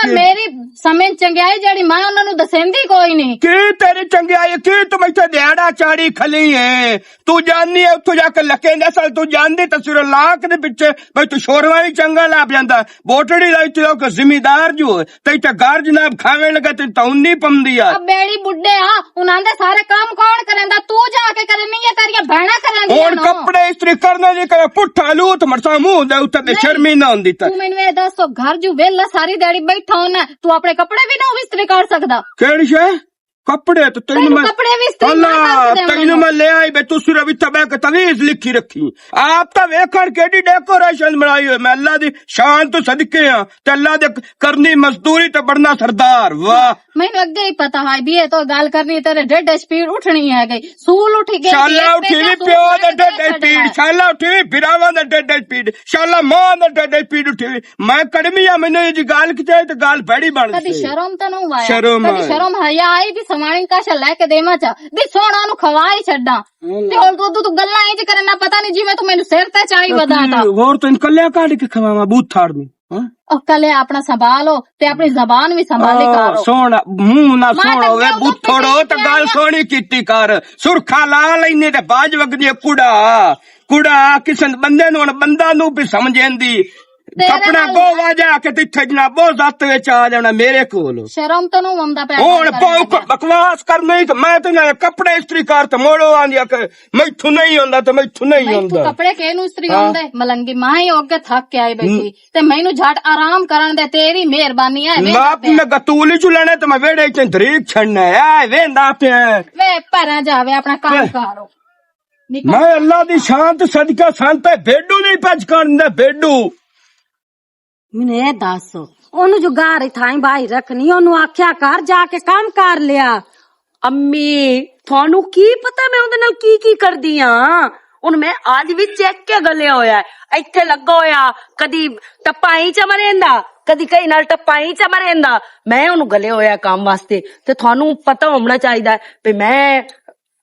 मेरी समय चंगियाई जेड़ी मैं उन्हां नु दसेंदी कोई नहीं की तेरी चंगियाई की तू मैथे दिहाड़ा चाड़ी खली है तू जाननी है उतो जाके लकेंदा सल तू जानदी तस्वीर लाख दे पिछे भाई तू शोरवा ही चंगा लाभ जांदा बोटड़ी लाई तो के जिम्मेदार जो ते घर जनाब खावे लगा ते तौनी पमदी आ अब बेड़ी बुड्ढे आ उन्हां दे सारे काम कौन करेंदा तू जाके करनी है तेरिया बहना करेंदी और कपड़े इस्त्री करने दी करे पुट्ठा लूत मरसा मुंह दे उते ते शर्मी ना होंदी तू मैनू ए दस घर जो वेला सारी दिहाड़ी बैठा होना तू अपने कपड़े भी ना इस्त्री कर सकदा केड़ी शे कपड़े तो तेन कपड़े भी इस्त्री मैं ले आई बे तू सिर्फ इत्थे बैठ के तवीज लिखी रखी आप तो वेखण केडी डेकोरेशन बनाई हुई मैं अल्लाह दी शान तो सदके हां ते अल्लाह दे करनी मजदूरी ते बढ़ना सरदार वाह मैनू अगे ही पता है भी ये तो गल करनी तेरे डेड स्पीड उठनी है गई सूल उठ गई शाला उठी भी प्यो दे डेड स्पीड शाला उठी भी बिरावां दे डेड स्पीड शाला मां दे डेड स्पीड उठी मैं कड़मी आ मैनू ये गल किते ते गल भैड़ी बन कदी शर्म तो नहीं आया शर्म शर्म हया आई भी सवाणी काशा लेके देवा चा दी सोना नु खवाई छड्डा ते हुन तू गल्ला इंज करना पता नहीं जिवें तू मैनू सिर ते चाई वदाता और तो इनकल्या काट के खवावा बूथाड़ में ओ कले अपना संभालो ते अपनी जबान भी संभाली करो सोना मुंह ना सोनो वे बूथड़ो ते गल सोनी कीती कर सुरखा ला लैने ते बाज वगदी कुड़ा किसन बंदे नु बंदा नु भी समझेंदी ਕੱਪੜਾ ਗੋਵਾ ਜਾ ਕੇ ਤੇ ਇੱਥੇ ਜਨਾਬੋ ਜ਼ੱਤ ਵਿੱਚ ਆ ਜਾਣਾ ਮੇਰੇ ਕੋਲ ਸ਼ਰਮ ਤਾਂ ਨੂੰ ਆਉਂਦਾ ਪਿਆ ਹੁਣ ਬਕਵਾਸ ਕਰਨੀ ਤੇ ਮੈਂ ਤੇ ਨਾ ਕੱਪੜੇ ਇਸਤਰੀ ਕਰ ਤੇ ਮੋੜੋ ਆਂਦੀ ਕਿ ਮੈਥੋਂ ਨਹੀਂ ਹੁੰਦਾ ਤੇ ਮੈਥੋਂ ਨਹੀਂ ਤੂੰ ਹੁੰਦਾ ਕੱਪੜੇ ਕਿਹਨੂੰ ਇਸਤਰੀ ਹੁੰਦੇ ਮਲੰਗੀ ਮਾਂ ਹੀ ਅੱਗੇ ਥੱਕ ਕੇ ਆਈ ਬੈਠੀ ਤੇ ਮੈਨੂੰ ਝਟ ਆਰਾਮ ਕਰਨ ਦੇ ਤੇਰੀ ਮਿਹਰਬਾਨੀ ਹੈ ਮੈਂ ਗਤੂਲੀ ਚ ਲੈਣੇ ਤੇ ਮੈਂ ਵੇੜੇ ਚ ਦਰੀਕ ਛੱਡਣਾ ਐ ਵੇਂਦਾ ਪਿਆ ਵੇ ਭਰਾਂ ਜਾਵੇ ਆਪਣਾ ਕੰਮ ਕਰੋ ਮੈਂ ਅੱਲਾ ਦੀ ਸ਼ਾਂਤ ਸਦਕਾ ਸੰਤ ਬੇਡੂ ਨਹੀਂ ਭੱਜ ਕਰਦਾ ਬੇਡੂ ਮੈਨੂੰ ਇਹ ਦੱਸ ਉਹਨੂੰ ਜੋ ਗਾਰ ਥਾਈ ਬਾਈ ਰੱਖਣੀ ਉਹਨੂੰ ਆਖਿਆ ਕਰ ਜਾ ਕੇ ਕੰਮ ਕਰ ਲਿਆ। ਅੰਮੀ ਤੁਹਾਨੂੰ ਕੀ ਪਤਾ ਮੈਂ ਉਹਦੇ ਨਾਲ ਕੀ ਕੀ ਕਰਦੀ ਆ। ਹੁਣ ਮੈਂ ਅੱਜ ਵੀ ਚੈੱਕ ਕੇ ਗਲਿਆ ਹੋਇਆ ਇੱਥੇ ਲੱਗਾ ਹੋਇਆ ਕਦੀ ਟੱਪਾਈ ਚ ਮਰੇਂਦਾ ਕਦੀ ਕਈ ਨਾਲ ਟੱਪਾਈ ਚ ਮਰੇਂਦਾ ਮੈਂ ਉਹਨੂੰ ਗਲਿਆ ਹੋਇਆ ਕੰਮ ਵਾਸਤੇ ਤੇ ਤੁਹਾਨੂੰ ਪਤਾ ਹੋਣਾ ਚਾਹੀਦਾ ਵੀ ਮੈਂ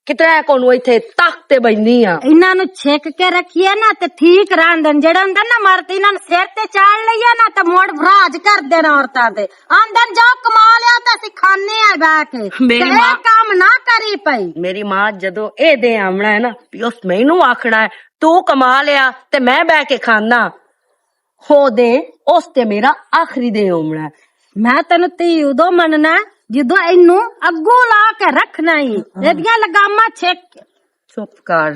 ਕਿਤਨਾ ਕੋਨੂੰ ਇੱਥੇ ਤਖਤ ਤੇ ਬੈਠੀ ਆ। ਇਹਨਾਂ ਨੂੰ ਛੇਕ ਕੇ ਰੱਖੀਏ ਨਾ ਤੇ ਠੀਕ ਰਹਿੰਦਨ ਜਿਹੜਾ ਹੁੰਦਾ ਨਾ ਮਰਦ ਇਹਨਾਂ ਨੂੰ ਸਿਰ ਤੇ ਚਾੜ ਲਈਏ ਨਾ ਤੇ ਮੋੜ ਭਰਾਜ ਕਰ ਦੇਣਾ ਔਰਤਾਂ ਦੇ ਆਂਦਨ ਜਾ ਕਮਾ ਲਿਆ ਤਾਂ ਅਸੀਂ ਖਾਣੇ ਆ ਬੈ ਕੇ ਮੇਰੀ ਮਾਂ ਕੰਮ ਨਾ ਕਰੀ ਪਈ। ਮੇਰੀ ਮਾਂ ਜਦੋਂ ਇਹ ਦੇ ਆਉਣਾ ਹੈ ਨਾ ਵੀ ਉਸ ਮੈਨੂੰ ਆਖਣਾ ਹੈ ਤੂੰ ਕਮਾ ਲਿਆ ਤੇ ਮੈਂ ਬਹਿ ਕੇ ਖਾਣਾ ਹੋ ਦੇ ਉਸ ਤੇ ਮੇਰਾ ਆਖਰੀ ਦੇ ਆਉਣਾ ਹੈ। ਮੈਂ ਤੈਨੂੰ ਤੀ ਉਦੋਂ ਮੰਨਣਾ ਜਦੋਂ ਇਹਨੂੰ ਅੱਗੂ ਲਾ ਕੇ ਰੱਖਣਾ ਹੀ ਇਹਦੀਆਂ ਲਗਾਮਾਂ ਛੇਕ ਚੁੱਪ ਕਰ।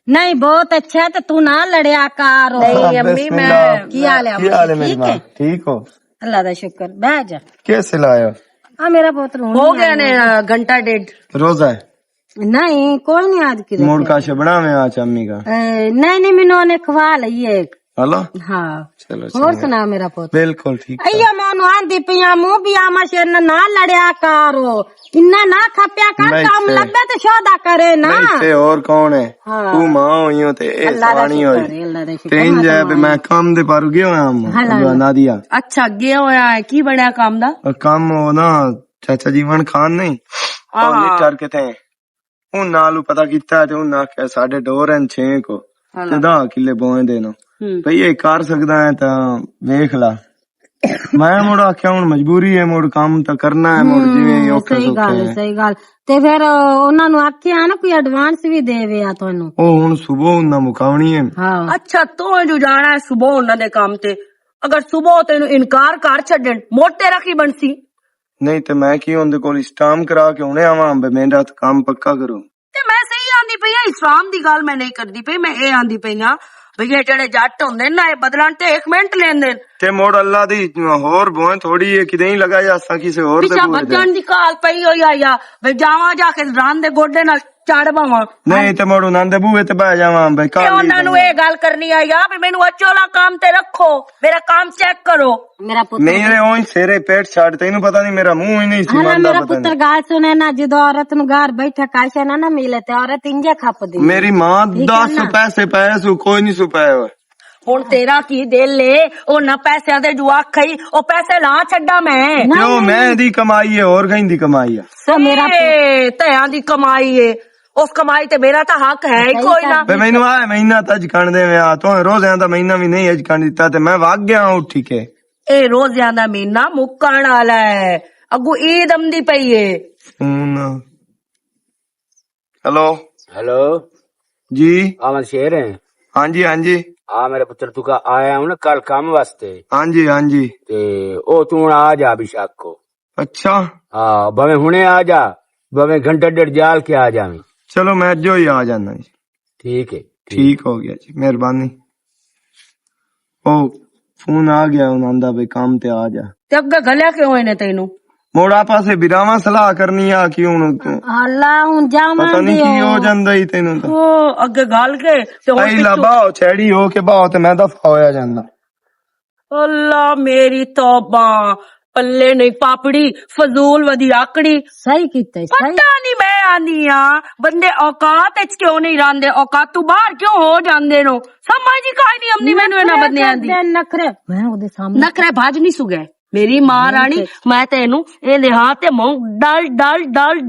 ਨਹੀਂ ਬਹੁਤ ਅੱਛਾ ਤੇ ਤੂੰ ਨਾ ਲੜਿਆ ਕਰ। ਨਹੀਂ ਅੰਮੀ ਮੈਂ ਕੀ ਹਾਲ ਹੈ मेरी माँ ठीक हो ਅੱਲਾ ਦਾ ਸ਼ੁਕਰ ਬਹਿ ਜਾ। कैसे लाया ਆ ਮੇਰਾ ਪੁੱਤ ਰੋਣ ਹੋ ਗਿਆ ਨੇ घंटा डेढ़ रोजा है ਨਹੀਂ ਕੋਈ ਨਹੀਂ ਅੱਜ ਕੀ मोड़ का बना में आज अम्मी का ਨਹੀਂ ਮੈਨੂੰ ਉਹਨੇ ਖਵਾ ਲਈ ਇੱਕ हेलो ਹਾਂ चलो ਹੋਰ ਸੁਣਾ ਮੇਰਾ ਪੁੱਤ। बिल्कुल ठीक ਅਈਆ ਮੈਂ ਉਹਨੂੰ ਆਂਦੀ ਪਈਆਂ ਮੂੰਹ ਵੀ ਆਮਾ ਸ਼ੇਰ ਨਾ ਲੜਿਆ ਕਰੋ ਇੰਨਾ ਨਾ ਖਪਿਆ ਕਰ ਨਹੀਂ ਕੰਮ ਤੇ- ਲੱਭੇ ਤੇ ਸ਼ੋਦਾ ਕਰੇ ਨਾ। नहीं से और कौन है हाँ। तू मां हुई हो ते ए ਅੱਲਾ ਦਾ सवानी ਸ਼ੁਕਰ होई ਹੈ, ਅੱਲਾ ਦਾ ਸ਼ੁਕਰ ट्रेन जाए पे मैं काम दे पर गया हूं नादिया ਅੱਛਾ ਅੱਗੇ ਹੋਇਆ ਹੈ ਕੀ ਬਣਿਆ ਕੰਮ ਦਾ। और काम वो ना चाचा जीवन खान नहीं और हाँ। लिटर के थे उन नालू पता किता ते उन आख्या साढ़े डोर हैं 6 को ते 10 किले बोए देनो भई ये कर सकदा है ता देख ला मैं मुड़ आख्या हुन मजबूरी है मुड़ काम तो करना है मुड़ जिवें औखा ਸਹੀ सौखा ਗੱਲ है ਸਹੀ ਗੱਲ ਤੇ ਫਿਰ ਉਹਨਾਂ ਨੂੰ ਆਖਿਆ ਨਾ ਕੋਈ ਐਡਵਾਂਸ ਵੀ ਦੇਵੇ ਆ ਤੁਹਾਨੂੰ। ओ हुन सुबह उन्ना मुकावनी है ਹਾਂ ਅੱਛਾ ਤੂੰ ਜੋ ਜਾਣਾ ਹੈ ਸੁਬਹ ਉਹਨਾਂ ਦੇ ਕੰਮ ਤੇ ਅਗਰ ਸੁਬਹ ਤੈਨੂੰ ਇਨਕਾਰ ਕਰ ਛੱਡਣ ਮੋਟੇ ਰੱਖੀ ਬਣਸੀ नहीं तो मैं की उनदे कोल स्टाम करा के हुने आवां बे मेरा तो काम पक्का करो ਤੇ ਮੈਂ ਸਹੀ ਆਂਦੀ ਪਈ ਆ ਇਸਲਾਮ ਦੀ ਗੱਲ ਮੈਂ ਨਹੀਂ ਕਰਦੀ ਪਈ ਮੈਂ ਇਹ ਆਂਦੀ ਪਈ ਆ ਭਈ ਇਹ ਜਿਹੜੇ ਜੱਟ ਹੁੰਦੇ ਨੇ ਨਾ ਇਹ ਬਦਲਣ ਤੇ 1 ਮਿੰਟ ਲੈਂਦੇ ਨੇ ते मोड़ अल्लाह दी होर बोए थोड़ी है कि नहीं लगा जा असा किसे और दे ਪਿਛਾ बूए दे ਬੱਚਣ ਦੀ ਕਾਲ ਪਈ ਹੋਈ ਆ ਭਈ ਜਾਵਾਂ ਜਾ ਕੇ ਰਾਂ ਦੇ ਗੋਡੇ ਨਾਲ ਚੜ ਬਾਵਾਂ नहीं ते मोड़ उन्हां दे बूए ते बह जावां बे ਤੇ काल ਉਹਨਾਂ ਨੂੰ ਇਹ ਗੱਲ ਕਰਨੀ ਆ ਯਾ ਵੀ ਮੈਨੂੰ ਅਚੋਲਾ ਕੰਮ ਤੇ ਰੱਖੋ ਮੇਰਾ ਕੰਮ ਚੈੱਕ ਕਰੋ। ਮੇਰਾ ਪੁੱਤਰ मेरे ओई सेरे पेट छाड़ तेनू पता नहीं मेरा मुंह ही नहीं सी ਹਾਂ बनदा ਮੇਰਾ पता ਪੁੱਤਰ नहीं ਗੱਲ ਸੁਣੇ ਨਾ ਜਦੋਂ ਔਰਤ ਨੂੰ ਘਰ ਬੈਠਾ ਕਾਸ਼ਾ ਨਾ ਮਿਲੇ ਤੇ ਔਰਤ ਇੰਜੇ ਖਪਦੀ। मेरी मां 10 पैसे पाए सु कोई नहीं सु पाए हुए ਹੁਣ ਤੇਰਾ ਕੀ ਦਿਲ ਏ ਉਹਨਾਂ ਪੈਸਿਆਂ ਦੇ ਜੁਆਕ ਖਈ ਉਹ ਪੈਸੇ ਲਾ ਛੱਡਾ ਮੈਂ क्यों मैं दी कमाई है और कहीं दी कमाई है ਸੋ ਮੇਰਾ ਧਿਆਂ ਦੀ ਕਮਾਈ ਏ ਉਸ ਕਮਾਈ ਤੇ ਮੇਰਾ ਤਾਂ ਹੱਕ ਹੈ ਹੀ ਕੋਈ ਨਾ। बे मैनू आ महीना तज कण दे आ तो रोज़ियां दा महीना भी नहीं अज कण दिता ते मैं भाग गया उठी के ਇਹ ਰੋਜ਼ਿਆਂ ਦਾ ਮਹੀਨਾ ਮੁੱਕਣ ਵਾਲਾ ਹੈ ਅੱਗੂ ਈਦ ਆਉਂਦੀ ਪਈ ਏ। हेलो हेलो जी अमन शेर है हाँ जी हाँ जी हाँ मेरे पुत्र तू का आया हूँ ना कल काम वास्ते हाँ जी हाँ जी ते ओ तू हुण आ जा अभिषेक को अच्छा हाँ भवे हुणे आ जा भवे घंटा डेढ़ जाल के आ जावी चलो मैं जो ही आ जाना जी ठीक है ठीक हो गया जी मेहरबानी ओ फोन आ गया उन्होंने भाई काम ते आ जा ਤੇ ਅੱਗੇ ਗਲਿਆ ਕਿਉਂ ਇਹਨੇ ਤੈਨੂੰ मोड़ा पासे बिरावा सलाह करनी आ कि हुन ਅੱਲਾ ਹੁਣ पता ਜਾਵਾਂਗੇ नहीं की हो जांदा ही तेनू तो ਉਹ ਅੱਗੇ ਗੱਲ ਕੇ ਤੇ ਹੁਣ पहला बाओ छेड़ी हो के बाओ ते मैं दफा होया जांदा ਅੱਲਾ ਮੇਰੀ ਤੌਬਾ ਪੱਲੇ ਨਹੀਂ ਪਾਪੜੀ ਫਜ਼ੂਲ ਵਦੀ ਆਕੜੀ ਸਹੀ ਕੀਤਾ ਸਹੀ ਪਤਾ ਨਹੀਂ ਮੈਂ ਆਨੀ ਆ ਬੰਦੇ ਔਕਾਤ ਵਿੱਚ ਕਿਉਂ ਨਹੀਂ ਰਹਿੰਦੇ ਔਕਾਤ ਤੋਂ ਬਾਹਰ ਕਿਉਂ ਹੋ ਜਾਂਦੇ ਨੋ ਸਮਝ ਹੀ ਕਾਈ ਨਹੀਂ ਆਉਂਦੀ ਮੈਨੂੰ ਇਹਨਾਂ ਬੰਦਿਆਂ ਦੀ ਨਖਰੇ ਮੈਂ ਉਹਦੇ ਸਾਹਮਣੇ ਨਖਰੇ ਭਾਜ ਨਹੀਂ ਸੁਗੇ ਮੇਰੀ ਮਾਂ ਰਾਣੀ ਮੈਂ ਤੈਨੂੰ ਇਹਦੇ ਹੱਥ ਤੇ ਮੂੰਹ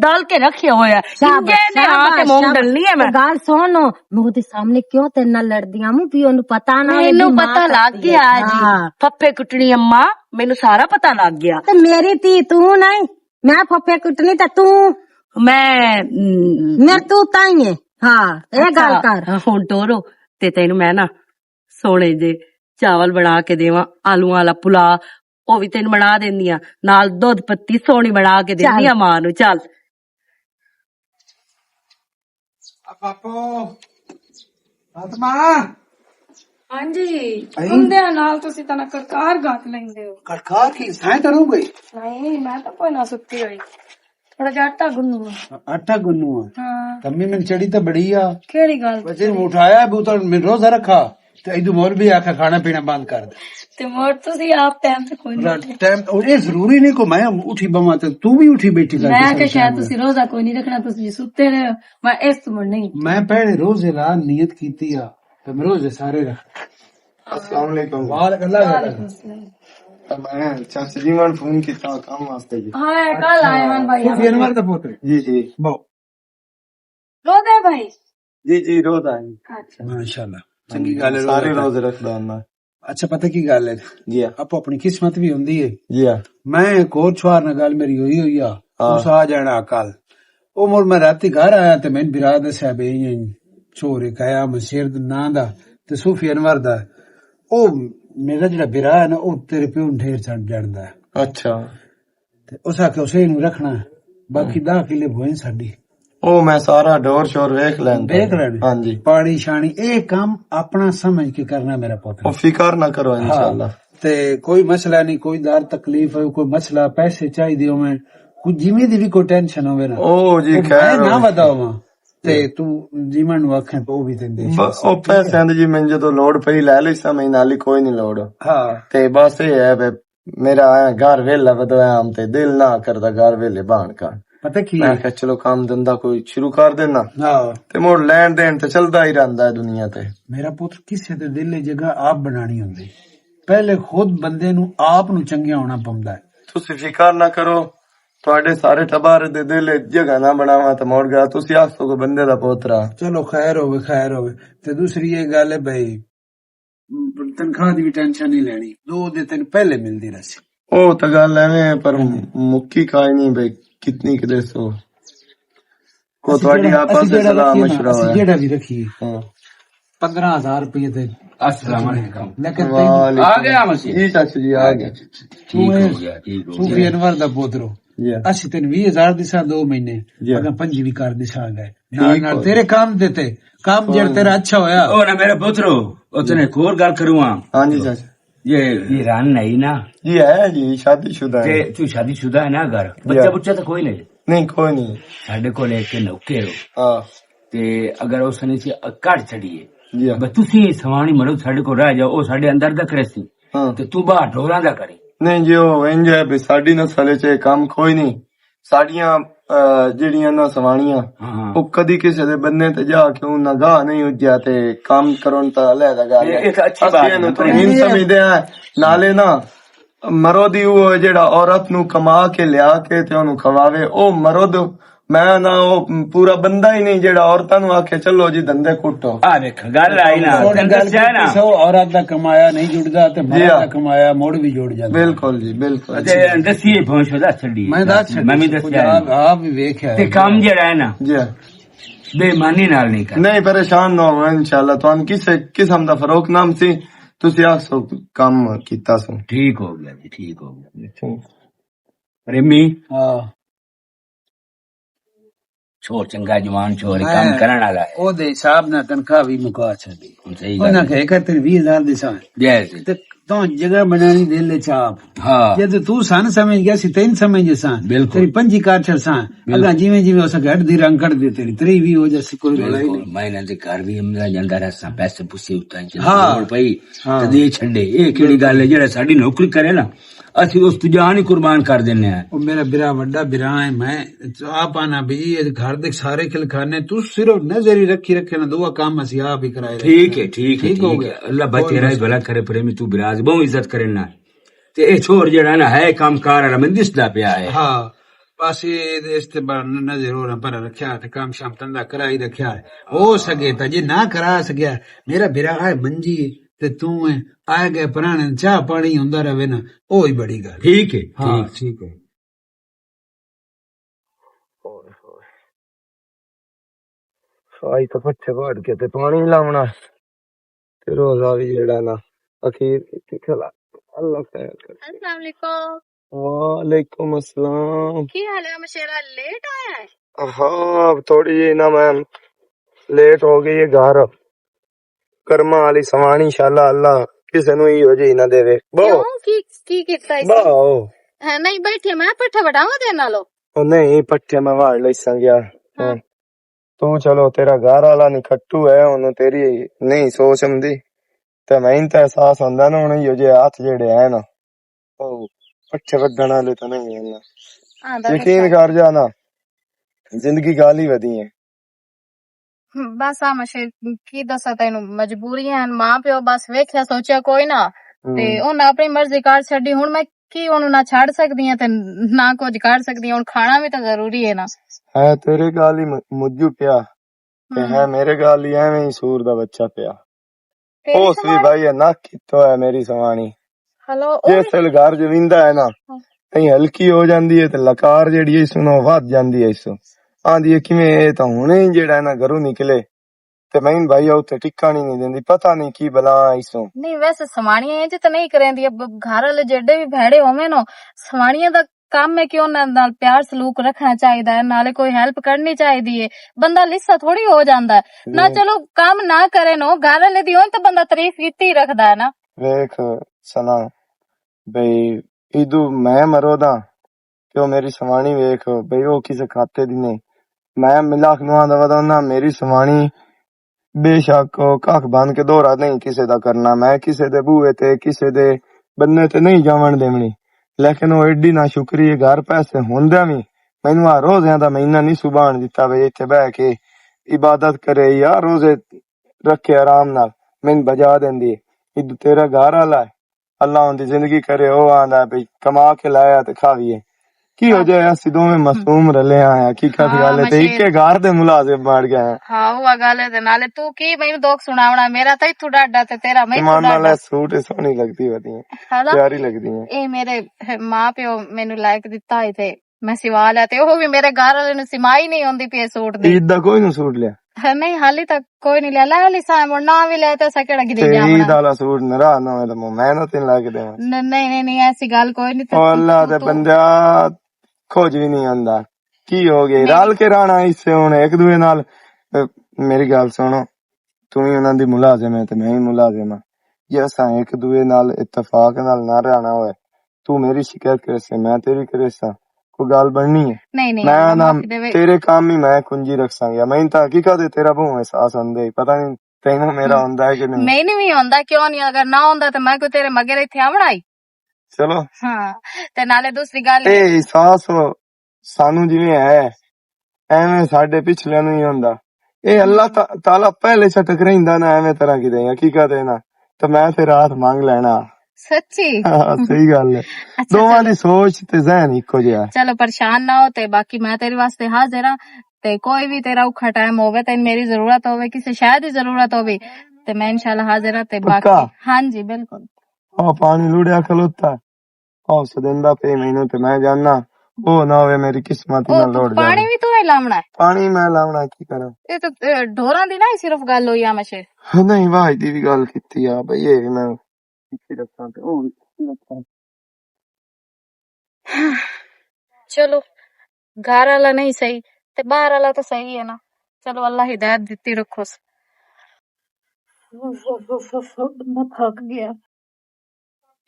ਡਲ ਕੇ ਰੱਖਿਆ ਹੋਇਆ ਇੰਜੇ ਨੇ ਹੱਥ ਤੇ ਮੂੰਹ ਡਲਨੀ ਹੈ ਮੈਂ ਗੱਲ ਸੁਣ ਮੈਂ ਉਹਦੇ ਸਾਹਮਣੇ ਕਿਉਂ ਤੇਰੇ ਨਾਲ ਲੜਦੀਆਂ ਮੂੰ ਵੀ ਉਹਨੂੰ ਪਤਾ ਨਾ ਮੈਨੂੰ ਪਤਾ ਲੱਗ ਗਿਆ ਜੀ ਫੱਫੇ ਕੁੱਟਣੀ ਅੰਮਾ ਮੈਨੂੰ ਸਾਰਾ ਪਤਾ ਲੱਗ ਗਿਆ ਤੇ ਮੇਰੀ ਧੀ ਤੂੰ ਨਹੀਂ ਮੈਂ ਫੱਫੇ ਕੁੱਟਣੀ ਤਾਂ ਤੂੰ ਮੈਂ ਤੂੰ ਤਾਂ ਹੀ ਹੈ ਹਾਂ ਇਹ ਗੱਲ ਕਰ ਹੁਣ ਟੋਰੋ ਤੇ ਤੈਨੂੰ ਮੈਂ ਨਾ ਸੋਹਣੇ ਜੇ ਚਾਵਲ ਬਣਾ ਕੇ ਦੇਵਾਂ, ਆਲੂਆਂ ਵਾਲਾ ਪੁਲਾ ਉਹ ਵੀ ਤੈਨੂੰ ਬਣਾ ਦਿੰਦੀ ਆ, ਨਾਲ ਦੁੱਧ ਪੱਤੀ ਸੋਹਣੀ ਬਣਾ ਕੇ ਦਿੰਦੀ ਆ ਮਾਂ ਨੂੰ। ਚੱਲ ਪਾਪੋ ਆਤਮਾ ਹਾਂਜੀ ਹੁੰਦਿਆਂ ਨਾਲ ਤੁਸੀਂ ਤਾਂ ਕਰਕਾਰ ਗਾਤ ਲੈਂਦੇ ਹੋ। ਕੜਕਾਰ ਕੀ ਸਾਂ ਕਰੂੰ ਗਈ ਨਹੀਂ ਮੈਂ ਤਾਂ ਕੋਈ ਨਾ ਸੁੱਤੀ ਹੋਈ, ਥੋੜਾ ਜਿਹਾ ਆਟਾ ਗੁੰਨੂ ਆ। ਆਟਾ ਗੁੰਨੂ ਆ ਹਾਂ ਤੰਮੀ ਮੈਨੂੰ ਚੜੀ ਤਾਂ ਬੜੀ ਆ ਕਿਹੜੀ ਗੱਲ ਵਜੇ ਉਠਾਇਆ ਬੂਤਲ ਮੈਂ ਰੋਜ਼ਾ ਰੱਖਾ ਤੇ ਇਦੋਂ ਮੋਰ ਵੀ ਆਖਾ ਖਾਣਾ ਪੀਣਾ ਬੰਦ ਕਰ ਦੇ ਤੇ ਮੋੜ ਤੁਸੀਂ ਆਪ ਟਾਈਮ ਤੇ ਕੋਈ ਨਹੀਂ। ਟਾਈਮ ਉਹ ਇਹ ਜ਼ਰੂਰੀ ਨਹੀਂ ਕੋ ਮੈਂ ਉਠੀ ਬਵਾਂ ਤੇ ਤੂੰ ਵੀ ਉਠੀ ਬੈਠੀ ਕਰ ਮੈਂ ਕਿ ਸ਼ਾਇਦ ਤੁਸੀਂ ਰੋਜ਼ਾ ਕੋਈ ਨਹੀਂ ਰੱਖਣਾ, ਤੁਸੀਂ ਸੁੱਤੇ ਰਹੇ ਹੋ। ਮੈਂ ਇਸ ਤੋਂ ਮੁੜ ਨਹੀਂ। ਮੈਂ ਪਹਿਲੇ ਰੋਜ਼ੇ ਲਾ ਨੀਅਤ ਕੀਤੀ ਆ ਤੇ ਮੈਂ ਰੋਜ਼ੇ ਸਾਰੇ ਰੱਖ। अस्सलाम वालेकुम। ਵਾਲ ਅੱਲਾ मैं चाचा जी ने फोन किया काम वास्ते जी। ਹਾਂ ਕੱਲ ਆਏ ਹਨ ਭਾਈ। ਸੂਫੀ ਅਨਵਰ ਦਾ ਪੁੱਤਰ जी जी ਬਹੁ ਰੋਦੇ ਭਾਈ। जी जी रोज आए ਅੱਛਾ ਮਾਸ਼ਾਅੱਲਾ ਚੰਗੀ ਗੱਲ ਹੈ सारे रोज रखदा हूं मैं। ਅੱਛਾ ਪਤਾ ਕੀ ਗੱਲ ਹੈ जी हाँ ਆਪੋ ਆਪਣੀ ਕਿਸਮਤ ਵੀ ਹੁੰਦੀ ਹੈ। जी हाँ ਮੈਂ ਇੱਕ ਹੋਰ ਛੁਆਰ ਨਾਲ ਗੱਲ ਮੇਰੀ ਹੋਈ ਆ ਹਾਂ। ਉਸ ਆ ਜਾਣਾ ਕੱਲ ਉਹ ਮੁਰ ਮੈਂ ਰਾਤੀ ਘਰ ਆਇਆ ਤੇ ਮੈਨੂੰ ਬਿਰਾ ਦੱਸਿਆ ਬਈ ਛੋਰੇ ਕਾਇਆ ਮਸ਼ੀਰ ਦਾ ਨਾਂ ਦਾ ਤੇ ਸੂਫੀ ਅਨਵਰ ਦਾ ਉਹ ਮੇਰਾ ਜਿਹੜਾ ਬਿਰਾ ਹੈ ਨਾ ਉਹ ਤੇਰੇ ਪਿਓ ਨੂੰ ਢੇਰ ਛੱਡ ਜਾਂਦਾ ਹੈ अच्छा ਤੇ ਉਸ ਆਖੇ ਉਸੇ ਨੂੰ ਰੱਖਣਾ ਹੈ। ਬਾਕੀ 10 ਕਿੱਲੇ ਭੋਏ ਸਾਡੀ ओ मैं सारा डोर शोर वेख लैंदा ਦੇਖ ਲੈਣੇ हाँ जी ਪਾਣੀ ਛਾਣੀ ਇਹ ਕੰਮ ਆਪਣਾ ਸਮਝ ਕੇ ਕਰਨਾ ਮੇਰਾ ਪੁੱਤ ओ फिकर ना करो इंशाल्लाह। ਤੇ ਕੋਈ ਮਸਲਾ ਨਹੀਂ ਕੋਈ ਦਾਰ ਤਕਲੀਫ ਹੈ ਕੋਈ ਮਸਲਾ ਪੈਸੇ ਚਾਹੀਦੇ ਹੋਵੇ ਕੁਝ ਜਿਵੇਂ ਦੀ ਵੀ ਕੋਈ ਟੈਨਸ਼ਨ ਹੋਵੇ ਨਾ ओ जी ਉਹ खैर ਮੈਂ ਨਾ ਵਧਾਵਾਂ ਤੇ ਤੂੰ ਜੀਵਨ ਨੂੰ ਆਖੇ ਉਹ ਵੀ ਦਿੰਦੇ ओ पैसे जी मैं जो लोड पई ले ली समय नाली कोई नहीं लोड ਹਾਂ ते बस ये है बे मेरा घर वेला बदोया हम ते दिल ना करदा घर वेले बाण का ਪਤਾ ਕੀ मैं कहा चलो काम धंधा कोई शुरू कर देना ਹਾਂ ते मोड़ लैन देन ते चलदा ही रहंदा है दुनिया ते। ਮੇਰਾ ਪੁੱਤ ਕਿਸੇ ਦੇ ਦਿਲ ਦੀ ਜਗ੍ਹਾ ਆਪ ਬਣਾਣੀ ਹੁੰਦੀ ਪਹਿਲੇ ਖੁਦ ਬੰਦੇ ਨੂੰ ਆਪ ਨੂੰ ਚੰਗਿਆ ਹੋਣਾ ਪੈਂਦਾ ਹੈ। ਤੁਸੀਂ ਫਿਕਰ ਨਾ ਕਰੋ ਤੁਹਾਡੇ ਸਾਰੇ ਟਬਾਰ ਦੇ ਦਿਲ ਜਗ੍ਹਾ ਨਾ ਬਣਾਵਾ ਤੇ ਮੋੜ ਗਿਆ ਤੁਸੀਂ ਆਖੋ ਕੋ ਬੰਦੇ ਦਾ ਪੋਤਰਾ। ਚਲੋ ਖੈਰ ਹੋਵੇ ਤੇ ਦੂਸਰੀ ਇਹ ਗੱਲ ਹੈ ਬਈ ਤਨਖਾਹ ਦੀ ਵੀ ਟੈਨਸ਼ਨ ਨਹੀਂ ਲੈਣੀ 2 ਦਿਨ ਤੈਨੂੰ ਪਹਿਲੇ ਮਿਲਦੀ ਰਹੀ ਉਹ ਤਾਂ ਗੱਲ ਐਵੇਂ ਪਰ ਮੁੱਕੀ ਕਾਈ ਨਹੀਂ ਬਈ ਕਿਤਨੀ ਕਿ ਦੱਸੋ ਕੋ ਤੁਹਾਡੀ ਆਪਸ ਵਿੱਚ ਸਲਾਹ ਮਸ਼ਵਰਾ ਅਸੀਂ ਹੋਇਆ। ਜਿਹੜਾ ਵੀ ਰੱਖੀਏ ਹਾਂ 15000 ਰੁਪਏ ਤੇ अस्सलाम वालेकुम। ਲੇਕਿਨ ਵਾਲੇਕੁਮ। आ गया मसीह। ਜੀ ਚਾਚੂ ਜੀ ਆ ਗਏ। ठीक हो गया ठीक हो ਸੂਫੀ गया। ਅਨਵਰ ਦਾ ਪੋਤਰੋ ਜੀ ਅਸੀਂ ਤੈਨੂੰ 20000 ਦਿਸਾਂ 2 ਮਹੀਨੇ ਜੀ। ਅਗਰ 5 ਵੀ ਕਰ ਦਿਸਾਂਗੇ ਠੀਕ ਨਾਲ ਨਾਲ ਹੋ ਤੇਰੇ ਕੰਮ ਦਿੱਤੇ ਕੰਮ ਜਿਹੜਾ ਤੇਰਾ ਅੱਛਾ ਹੋਇਆ ओ ना मेरे पुत्रो उतने एक और गल करूँ हाँ जी चाचा ये ईरान नहीं ना जी है जी शादीशुदा ते है। तू शादीशुदा है ना घर बच्चा बुच्चा तो कोई नहीं नहीं कोई नहीं। साढ़े को लेके नौके हो हाँ ते अगर उसने से कट छड़िए जी हाँ बस तुसी सवाणी मरो साढ़े को रह जाओ ओ साढ़े अंदर दा करे सी हाँ ते तू बाहर ढोरा दा करे नहीं जी ਉਹ ਇੰਜ ਹੈ ਵੀ ਸਾਡੀ ਨਸਲ ਚ ਇਹ ਕੰਮ ਕੋਈ ਨਹੀਂ ਸਾਡੀਆਂ ਜਿਹੜੀਆਂ ਨਾ ਸਵਾਣੀਆਂ हाँ ਉਹ ਕਦੀ ਕਿਸੇ ਦੇ ਬੰਨੇ ਤੇ ਜਾ ਕੇ ਉਹਨਾਂ ਗਾਹ ਨਹੀਂ ਉੱਜਿਆ ਤੇ ਕੰਮ ਕਰਨ ਤਾਂ ਲੈਦਾ ਗੱਲ ਇਹ ਹੈ। ਇੱਕ ਅੱਛੀ ਬਾਤ ਅਸੀਂ ਹੈ। ਇਹਨੂੰ ਤੋਹੀਨ ਸਮਝਦੇ ਆ ਨਾਲੇ ਨਾ ਮਰਦ ਹੀ ਉਹ ਜਿਹੜਾ ਔਰਤ ਨੂੰ ਕਮਾ ਕੇ ਲਿਆ ਕੇ ਤੇ ਉਹਨੂੰ ਖਵਾਵੇ ਉਹ ਮਰਦ ਮੈਂ ਨਾ ਉਹ ਪੂਰਾ ਬੰਦਾ ਹੀ ਨਹੀਂ ਜਿਹੜਾ ਔਰਤਾਂ ਨੂੰ ਆਖੇ ਚਲੋ ਜੀ ਧੰਦੇ ਕੁੱਟੋ। आ देख गल आई ना ਉਹਨੇ तेन ਗੱਲ दस्या है ना ਕੀਤੀ ਸੋ ਔਰਤ ਦਾ ਕਮਾਇਆ ਨਹੀਂ ਜੁੜਦਾ ਤੇ ਮਰਦ ਹਾਂ। ਦਾ ਕਮਾਇਆ ਮੁੜ ਵੀ ਜੁੜ ਜਾਂਦਾ ਬਿਲਕੁਲ ਜੀ ਬਿਲਕੁਲ ते दसिए पहुंचो दा छड़ी ਮੈਂ ਦੱਸ मैं भी दस्या है। ਆਪ ਵੀ ਵੇਖਿਆ ते काम जेड़ा है ना ਜੀ ਹਾਂ। बेईमानी नाल नहीं कर ਨਹੀਂ ਪਰੇਸ਼ਾਨ ਨਾ ਹੋ ਇਨਸ਼ਾਅੱਲਾ ਤੁਹਾਨੂੰ ਕਿਸੇ ਕਿਸਮ ਦਾ ਫਰੋਕ ਨਾਮ ਸੀ ਤੁਸੀਂ ਆਖੋ ਕੰਮ ਕੀਤਾ ਸੋ। ठीक हो गया जी ठीक हो गया प्रेमी ਹਾਂ छोर चंगा जवान छोर काम करने वाला है ਉਹਦੇ ਹਿਸਾਬ ਨਾਲ ਤਨਖਾਹ ਵੀ ਮੁਕਾ ਛੱਡੀ सही ਉਹਨਾਂ गल ਕਹੇ ਕਰ ਤੇ 20000 ਦਿਸਾਂ जैसे ਤੇ ਤੂੰ ਜਗ੍ਹਾ ਬਣਾਣੀ ਦਿਲ ਚ ਆਪ हाँ ਜਦ ਤੂੰ ਸਾਨੂੰ ਸਮਝ ਗਿਆ ਸੀ ਤੈਨੂੰ ਸਮਝ ਸਾਂ ਬਿਲਕੁਲ। ਤੇਰੀ ਪੰਜੀ ਕਾਰ ਛੜਸਾਂ ਅਗਾ ਜਿਵੇਂ ਜਿਵੇਂ ਉਸ ਘੜ ਦੀ ਰੰਗ ਕੱਢ ਦੇ ਤੇਰੀ ਤਰੀ ਵੀ ਹੋ ਜਾਸੀ ਕੋਈ ਲੜਾਈ बिल्कुल ਨਹੀਂ मैं इन्हां दे घर भी हमदा ਜਾਂਦਾ रहा पैसे पुसे उतां च हाँ। लोड़ पई हाँ। ते दे छड़े ਇਹ ਕਿਹੜੀ ਗੱਲ ਹੈ ਜਿਹੜਾ ਸਾਡੀ ਨੌਕਰੀ ਕਰੇ ਨਾ ਅਸੀਂ ਉਸ ਤੋਂ ਜਾਨ ਹੀ ਕੁਰਬਾਨ ਕਰ ਦਿੰਨੇ ਆ ਉਹ ਮੇਰਾ ਬਿਰਾ ਵੱਡਾ ਬਿਰਾ ਹੈ ਮੈਂ ਆਪ ਆਣਾ ਵੀ ਇਹ ਘਰ ਦੇ ਸਾਰੇ ਖਿਲਖਾਨੇ ਤੂੰ ਸਿਰਫ ਨਜ਼ਰ ਹੀ ਰੱਖੇ ਨਾ ਦੁਆ ਕੰਮ ਅਸੀਂ ਆਪ ਹੀ ਕਰਾਏ ठीक है ठीक है ठीक हो ठीक गया। है अल्लाह भाई तेरा ही भला करे प्रेमी तू बिराज बहुत इज्जत करे ना ते ਇਹ छोर ਜਿਹੜਾ ਨਾ ਹੈ ਕੰਮਕਾਰ ਵਾਲਾ ਮੈਂ ਦਿਸਦਾ ਪਿਆ ਹੈ ਹਾਂ ਬਸ ਇਹ ਇਸ ਤੇ ਬਾਅਦ ਨਜ਼ਰ ਹੋਰ ਪਰ ਰੱਖਿਆ ਤੇ ਕੰਮ ਸ਼ਾਮ ਤੰਦਾ ਕਰਾਈ ਰੱਖਿਆ ਹੈ। ਹੋ ਸਕੇ ਤਾਂ ਜੇ ਨਾ ਕਰਾ ਸਕਿਆ ਮੇਰਾ ਬਿਰਾ ਹੈ ਮੰਜੀ ਤੇ ਤੂੰ ਆ ਗਏ ਪੁਰਾਣੇ ਚਾਹ ਪਾਣੀ ਹੁੰਦਾ ਰਵੇ ਨਾ ਉਹ ਹੀ ਬੜੀ ਗੱਲ ठीक है ਹਾਂ ठीक ਠੀਕ ਹੈ ਸਾਈ ਤਾਂ ਪੱਠੇ ਵੜ ਕੇ ਤੇ ਪਾਣੀ ਲਾਉਣਾ ਤੇ ਰੋਜ਼ਾ ਵੀ ਜਿਹੜਾ ਨਾ ਅਖੀਰ ਕੀਤੀ ਖਲਾ। अल्लाह खैर करे। अस्सलाम वालेकुम। वालेकुम अस्सलाम। की हाल है मशेरा, लेट आया है? हाँ अब थोड़ी जी ना मैम लेट हो गई है घर। कर्मा वाली सवानी इंशाल्लाह अल्लाह किसे नु ही हो जी ना देवे। क्यों की कितना इसी? बाओ है नहीं बैठे, मैं पट्ठा बढ़ावा दे नालो। ओ नहीं पट्टे में वाड़ ले संगया। हाँ। तू चलो तेरा घर वाला नहीं खट्टू है उन्हें तेरी नहीं सोच समझी ते मैं तो एहसास होंदा ना उन्हें यो जे हाथ जेड़े है ना ओ पट्टे वधण वाले तो नहीं है ना। यकीन कर जाना जिंदगी गाली वधी है। बस आ मशे की दसा तेनू मजबूरियां हैं, मां प्यो बस वेख्या सोचा कोई ना ते उन्हें अपनी मर्जी कर छड़ी। हुण मैं की ओनू ना छड़ सकदी हां ते ना कुछ कर सकदी हां। हुण खाना भी तो जरूरी है ना। है तेरे गाली मुझू पिया ते है मेरे गाली एवें ही सूर दा बच्चा पिया। ओस भी भाई है ना कितो है मेरी सवानी। हेलो जिस वेले घर जविंदा है ना कहीं हल्की हो जांदी है ते लकार जेड़ी है इसनों वध जांदी है। इसो आंदी है किवें ए तां हुणे ही जेड़ा है ना घरों निकले ते मैं भाई उत्ते टिकाणी नहीं देंदी। पता नहीं की बला इसो नहीं वैसे सवाणियां इंज तो नहीं करेंदी। अब घर वाले जेडे भी भैड़े होवे ना सवाणियां दा काम में क्यों नाल प्यार सलूक रखना चाहिए है, नाले कोई हेल्प करनी चाहिए है। बंदा लिस्सा थोड़ी हो जांदा है ना। चलो काम ना करे नो घर वाले दी होन तो बंदा तारीफ कीती ही रखदा है ना। वेख सना बई इदू मैं मरो दा क्यों मेरी सवानी वेख बई ओ किसे खाते दी नहीं। मैं मिला खनुआ दवा ना मेरी सवानी बेशक कख बन के दोहरा नहीं किसे दा करना। मैं किसे दे बूहे ते किसे दे बन्ने ते नहीं जावन देवनी लेकिन वो एडी ना शुक्री है घर पैसे होंदे भी मैनू आ रोज़ियां दा महीना नहीं सुभान दिता वे इत्थे बह के इबादत करे या रोजे रखे आराम नाल मैनू बजा देंदी। इद तेरा घर वाला है अल्लाह उनकी जिंदगी करे। ओ आंदा भाई कमा के लाया ते खावीए की हो जाए असी दोवें मासूम रले आया हकीकत गल है ते इक्के घर दे मुलाजिम बन गए। हाँ वो गल है नाले तू की मैनू दुख सुनावना मेरा तो इथू डाडा ते तेरा मैं ईमान नाल सूट सोहनी लगदी वदी प्यारी लगदी है। ए मेरे मां प्यो मैनू लायक दिता है थे मैं सिवा लिया ते ओह भी मेरे घर वाले नु सिमाई नहीं होंदी पे सूट दी। ईद दा कोई नु सूट लिया नहीं हाली तक कोई नहीं लिया ला ली सा ना भी ले तो सकेड़ा गिरी जावना। ईद वाला सूट नरा ना है तो मैं ना तीन लाके देवा। नहीं नहीं ऐसी गल कोई नहीं। ओ अल्लाह दे बंदा खोज भी नहीं आंदा की हो गई रल के रहना इससे हुन एक दूए नाल। मेरी गल सुनो तू ही उन्हां दी मुलाजिम है ते मैं ही मुलाजिम हां जे असां एक दूए नाल इत्तेफाक नाल ना रहना होए तू मेरी शिकायत करे से मैं तेरी करे सा कोई गल बननी है? नहीं मैं ना तेरे काम ही मैं कुंजी रख संगा। मैं तो हकीकत तेरा बहु एहसास होंदा ही पता नहीं तेनू मेरा होंदा है कि नहीं। मैनू भी होंदा क्यों नहीं अगर ना होंदा तो मैं कोई तेरे मगर इत्थे आवना ही। चलो हाँ ते नाले दूसरी गल ए एहसास सानू जिवें है एवें साडे पिछले नु ही होंदा। ए अल्लाह ताला पहले छटक रहिंदा ना एवें तरह की दे हकीकत है ना तो मैं तेरा हाथ मांग लेना सच्ची। हाँ सही गल है। दोवां दी सोच ते ज़हन इक्को जिहा। चलो परेशान ना हो ते बाकी मैं तेरे वास्ते हाजिर हां ते कोई भी तेरा औखा टाइम होवे ते मेरी जरूरत होवे किसी शायद ही जरूरत होवे ते मैं इंशाल्लाह हाजिर हां ते बाकी हाँ जी बिल्कुल। ओ पानी लुड़िया खलोता ओ सदिंदा पे मैनू ते मैं जानना ओ ना होवे मेरी किस्मत ना लौट जाए। पानी भी तू ही लावना है? पानी मैं लावना की करा ये तो ढोरां दी ना सिर्फ गल होई आ मशे नहीं वाह दी भी गल कीती आ भाई ये मैं रखा ते ओ रखा। चलो घर वाला नहीं सही ते बाहर वाला तो सही है ना। चलो अल्लाह हिदायत दिती रखो। थक गया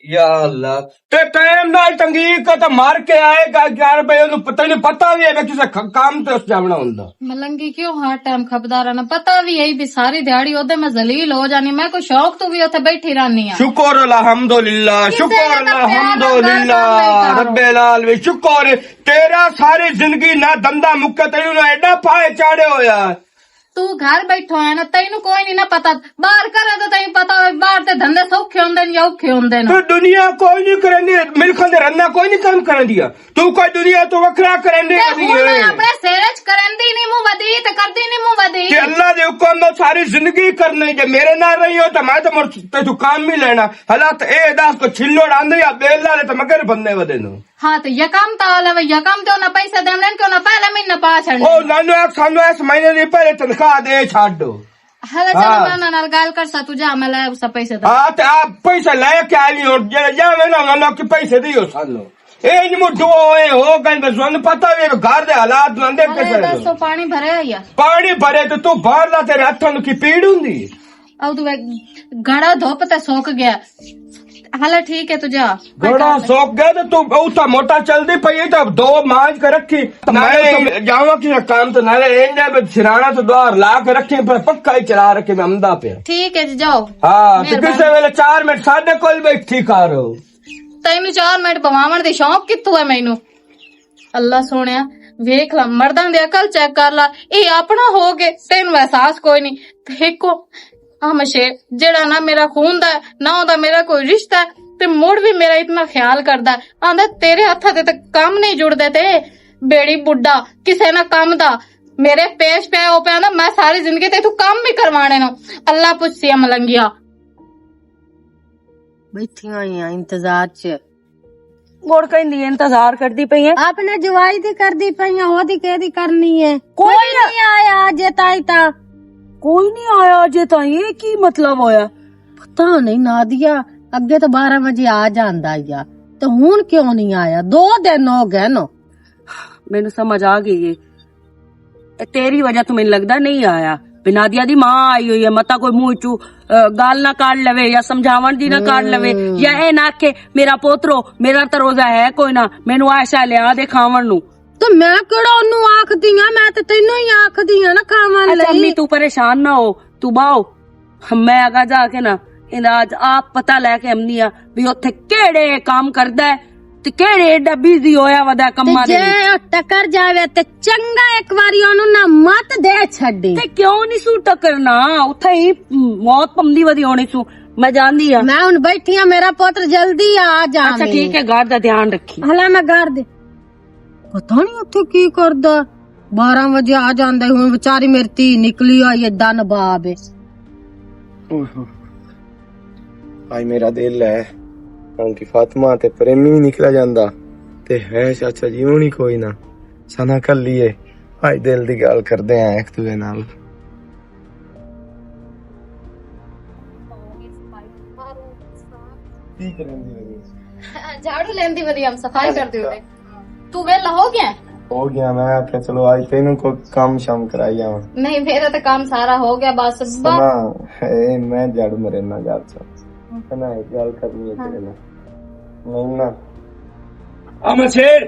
या अल्लाह ते टाइम नाल तंगी को तो मार के आएगा यार भाई ओनू पता नहीं पता भी है किसे काम ते उस जावना हुंदा मलंगी क्यों हर टाइम खबरदार रहना पता भी यही भी सारी दिहाड़ी ओदे मैं जलील हो जानी मैं कोई शौक तो भी उथे बैठी रहनी है। शुक्र अल्हम्दुलिल्लाह शुक्र अल्हम्दुलिल्लाह रब्बिल आलमीन शुक्र तेरा सारी जिंदगी ना धंधा मुक्के तैनू ना एडा पाए चाड़े होया तू घर बैठो है ना तेनू कोई नहीं ना पता बाहर करे तो तेन पता हो बाहर ते धंधे सौखे होंदे या औखे होंदे तू दुनिया कोई नहीं करेंदी मिलखन दे रन्ना कोई नहीं काम करेंदी तू कोई दुनिया तो वखरा करेंदी अपने सेरच करेंदी नहीं मुंह वदी ते करदी नहीं मुंह वदी कि अल्लाह दे हुक्म नाल सारी जिंदगी करनी जे मेरे नाल रही हो तो मैं तो तू काम भी लेना हालात ए दस को छिल्लोड़ आंदे या बेला ले तो मगर बन्ने वदे नो। हाँ तो यकम तो वाला यकम तो ना पैसे देने क्यों ना पहले महीना पा छड़ ओ नानू एक सानू इस महीने दी पहले तनख्वाह दे छाड़ दो हले चल मैं उन्हां नाल गल करसा तू जा मैं ले उस पैसे दा हाँ तो आप पैसे लेके आ लियो जे जावे ना मैं लोग पैसे दियो सालो ए नी मुझो हो गए बस वन पता है घर दे हालात नंदे कैसे बस तो पानी भरे या पानी भरे तो तू बाहर ला तेरे हाथों की पीड़ हुंदी अब तू घड़ा धोप ते सोक गया हले ठीक है तू जा घोड़ा सोख गया तो तू उसा मोटा चलती पई तो दो मांझ के रखी मैं जावा कि काम तो नाले एंडे सिराना तो द्वार ला के रखी पर पक्का ही चला रखे मैं अमदा पे ठीक है जी जाओ हाँ तो किसे वेले 4 मिनट साढ़े कोल बैठी कारो ਤੈਨੂੰ 4 ਮਿੰਟ ਪਵਾਉਣ ਦੀ ਸ਼ੌਂਕ ਕਿੱਥੋਂ ਹੈ ਮੈਨੂੰ ਅੱਲਾ ਸੋਹਣਿਆ ਵੇਖ ਲਾ ਮਰਦਾਂ ਦੀ ਅਕਲ ਚੈੱਕ ਕਰ ਲਾ ਇਹ ਆਪਣਾ ਹੋ ਗਏ ਤੈਨੂੰ ਅਹਿਸਾਸ ਕੋਈ ਨਹੀਂ ਦੇਖੋ ਹਮਸ਼ੇ ਜਿਹੜਾ ਨਾ ਮੇਰਾ ਖੂਨ ਦਾ ਨਾ ਉਹਦਾ ਮੇਰਾ ਕੋਈ ਰਿਸ਼ਤਾ ਹੈ ਤੇ ਮੁੜ ਵੀ ਮੇਰਾ ਇਤਨਾ ਖਿਆਲ ਕਰਦਾ ਆਂਦਾ ਤੇਰੇ ਹੱਥਾਂ ਤੇ ਤਾਂ ਕੰਮ ਨਹੀਂ ਜੁੜਦੇ ਤੇ ਬੇੜੀ ਬੁੱਢਾ ਕਿਸੇ ਨਾ ਕੰਮ ਦਾ ਮੇਰੇ ਪੇਸ਼ ਪਿਆ ਉਹ ਪਿਆ ਨਾ ਮੈਂ ਸਾਰੀ ਜ਼ਿੰਦਗੀ ਤੇ ਤੂੰ ਕੰਮ ਵੀ ਕਰਵਾਣੇ ਨੂੰ ਅੱਲਾ ਪੁੱਛਿਆ ਮਲੰਗਿਆ बैठिया ही हैं इंतजार च ਗੋੜ ਕਹਿੰਦੀ ਇੰਤਜ਼ਾਰ ਕਰਦੀ ਪਈ ਹੈ आपने जवाई दी कर दी पई ओदी केदी करनी है कोई कोई नहीं आया अजे ताई ता ਕੋਈ ਨਹੀਂ ਆਇਆ ਅਜੇ ਤਾਂ ਇਹ ਕੀ ਮਤਲਬ ਹੋਇਆ पता नहीं नादिया अगे तो 12 बजे आ जांदा या तो हुन क्यों नहीं आया 2 दिन हो गए नो ਮੈਨੂੰ ਸਮਝ ਆ ਗਈ ਏ ਇਹ ਤੇਰੀ ਵਜ੍ਹਾ ਤੋਂ ਮੈਨੂੰ ਲੱਗਦਾ ਨਹੀਂ ਆਇਆ ਬਿਨਾਦੀਆ ਦੀ ਮਾਂ ਆਈ ਹੋਈ ਹੈ ਮਤਾ ਕੋਈ ਮੂੰਹ ਚੂ ਗੱਲ ਨਾ ਕੱਢ ਲਵੇ ਜਾਂ ਸਮਝਾਵਣ ਦੀ ਨਾ ਕੱਢ ਲਵੇ ਜਾਂ ਇਹ ਨਾ ਕਿ ਮੇਰਾ ਪੋਤਰੋ ਮੇਰਾ ਤਾਂ ਰੋਜ਼ਾ ਹੈ ਕੋਈ ਨਾ ਮੈਨੂੰ ਆਇਸ਼ਾ ਲਿਆ ਦੇ ਖਾਵਣ ਨੂੰ तो मैं केड़ा ओनू आखदी हां मैं तो तैनू ही आखदी हां ना खावन अच्छा अम्मी लई तू परेशान ना हो तू बाओ मैं आगा जाके ना ਇਹਦਾ ਅੱਜ ਆਪ ਪਤਾ ਲੈ ਕੇ ਆਮਨੀ ਆ ਵੀ ਉੱਥੇ ਕਿਹੜੇ ਕੰਮ ਕਰਦਾ ਹੈ ਤੇ ਕਿਹੜੇ ਏਡਾ ਬਿਜ਼ੀ ਹੋਇਆ ਵਦਾ ਕੰਮਾਂ ਦੇ जे टकर जावे ते चंगा एक बारी ओनू ना मत दे छड्डी ਤੇ ਕਿਉਂ ਨਹੀਂ ਸੂ ਟਕਰਨਾ ਉੱਥੇ ਹੀ ਮੌਤ ਪੰਦੀ ਵਦੀ ਹੋਣੀ ਸੂ ਮੈਂ ਜਾਣਦੀ ਆ मैं हुन बैठी हां मेरा पुत्र जल्दी आ जा ਅੱਛਾ ਠੀਕ ਹੈ ਘਰ ਦਾ ਧਿਆਨ ਰੱਖੀ हला मैं घर दे पता नहीं उत्थे की करदा 12 बजे आ जांदा हुन बेचारी मेरी धी निकली आई ਏਦਾਂ ਨਵਾਬ है ਭਾਈ ਮੇਰਾ ਦਿਲ ਹੈ ਕਿਉਂਕਿ ਫਾਤਮਾ ਤੇ ਪ੍ਰੇਮੀ ਵੀ ਨਿਕਲਿਆ ਜਾਂਦਾ ਤੇ ਹੈ ਚਾਚਾ ਜੀ ਹੋਣੀ ਕੋਈ ਨਾ ਸਨਾ ਕਰ ਲਈਏ ਭਾਈ ਦਿਲ ਦੀ ਗੱਲ ਕਰਦੇ ਆ ਇੱਕ ਦੂਜੇ ਨਾਲ ਕੀ ਕਰਾਂਦੀ झाड़ू लेंदी वधी हम सफाई करते होते तू वेला हो गया हो गया मैं आख्या चलो आज तेनों को काम शाम कराई आवा नहीं मेरा तो काम सारा हो गया बस सुना ए मैं झाड़ू मरे ना घर से ना एक गल करनी है तेरे नाल नहीं ना अमर शेर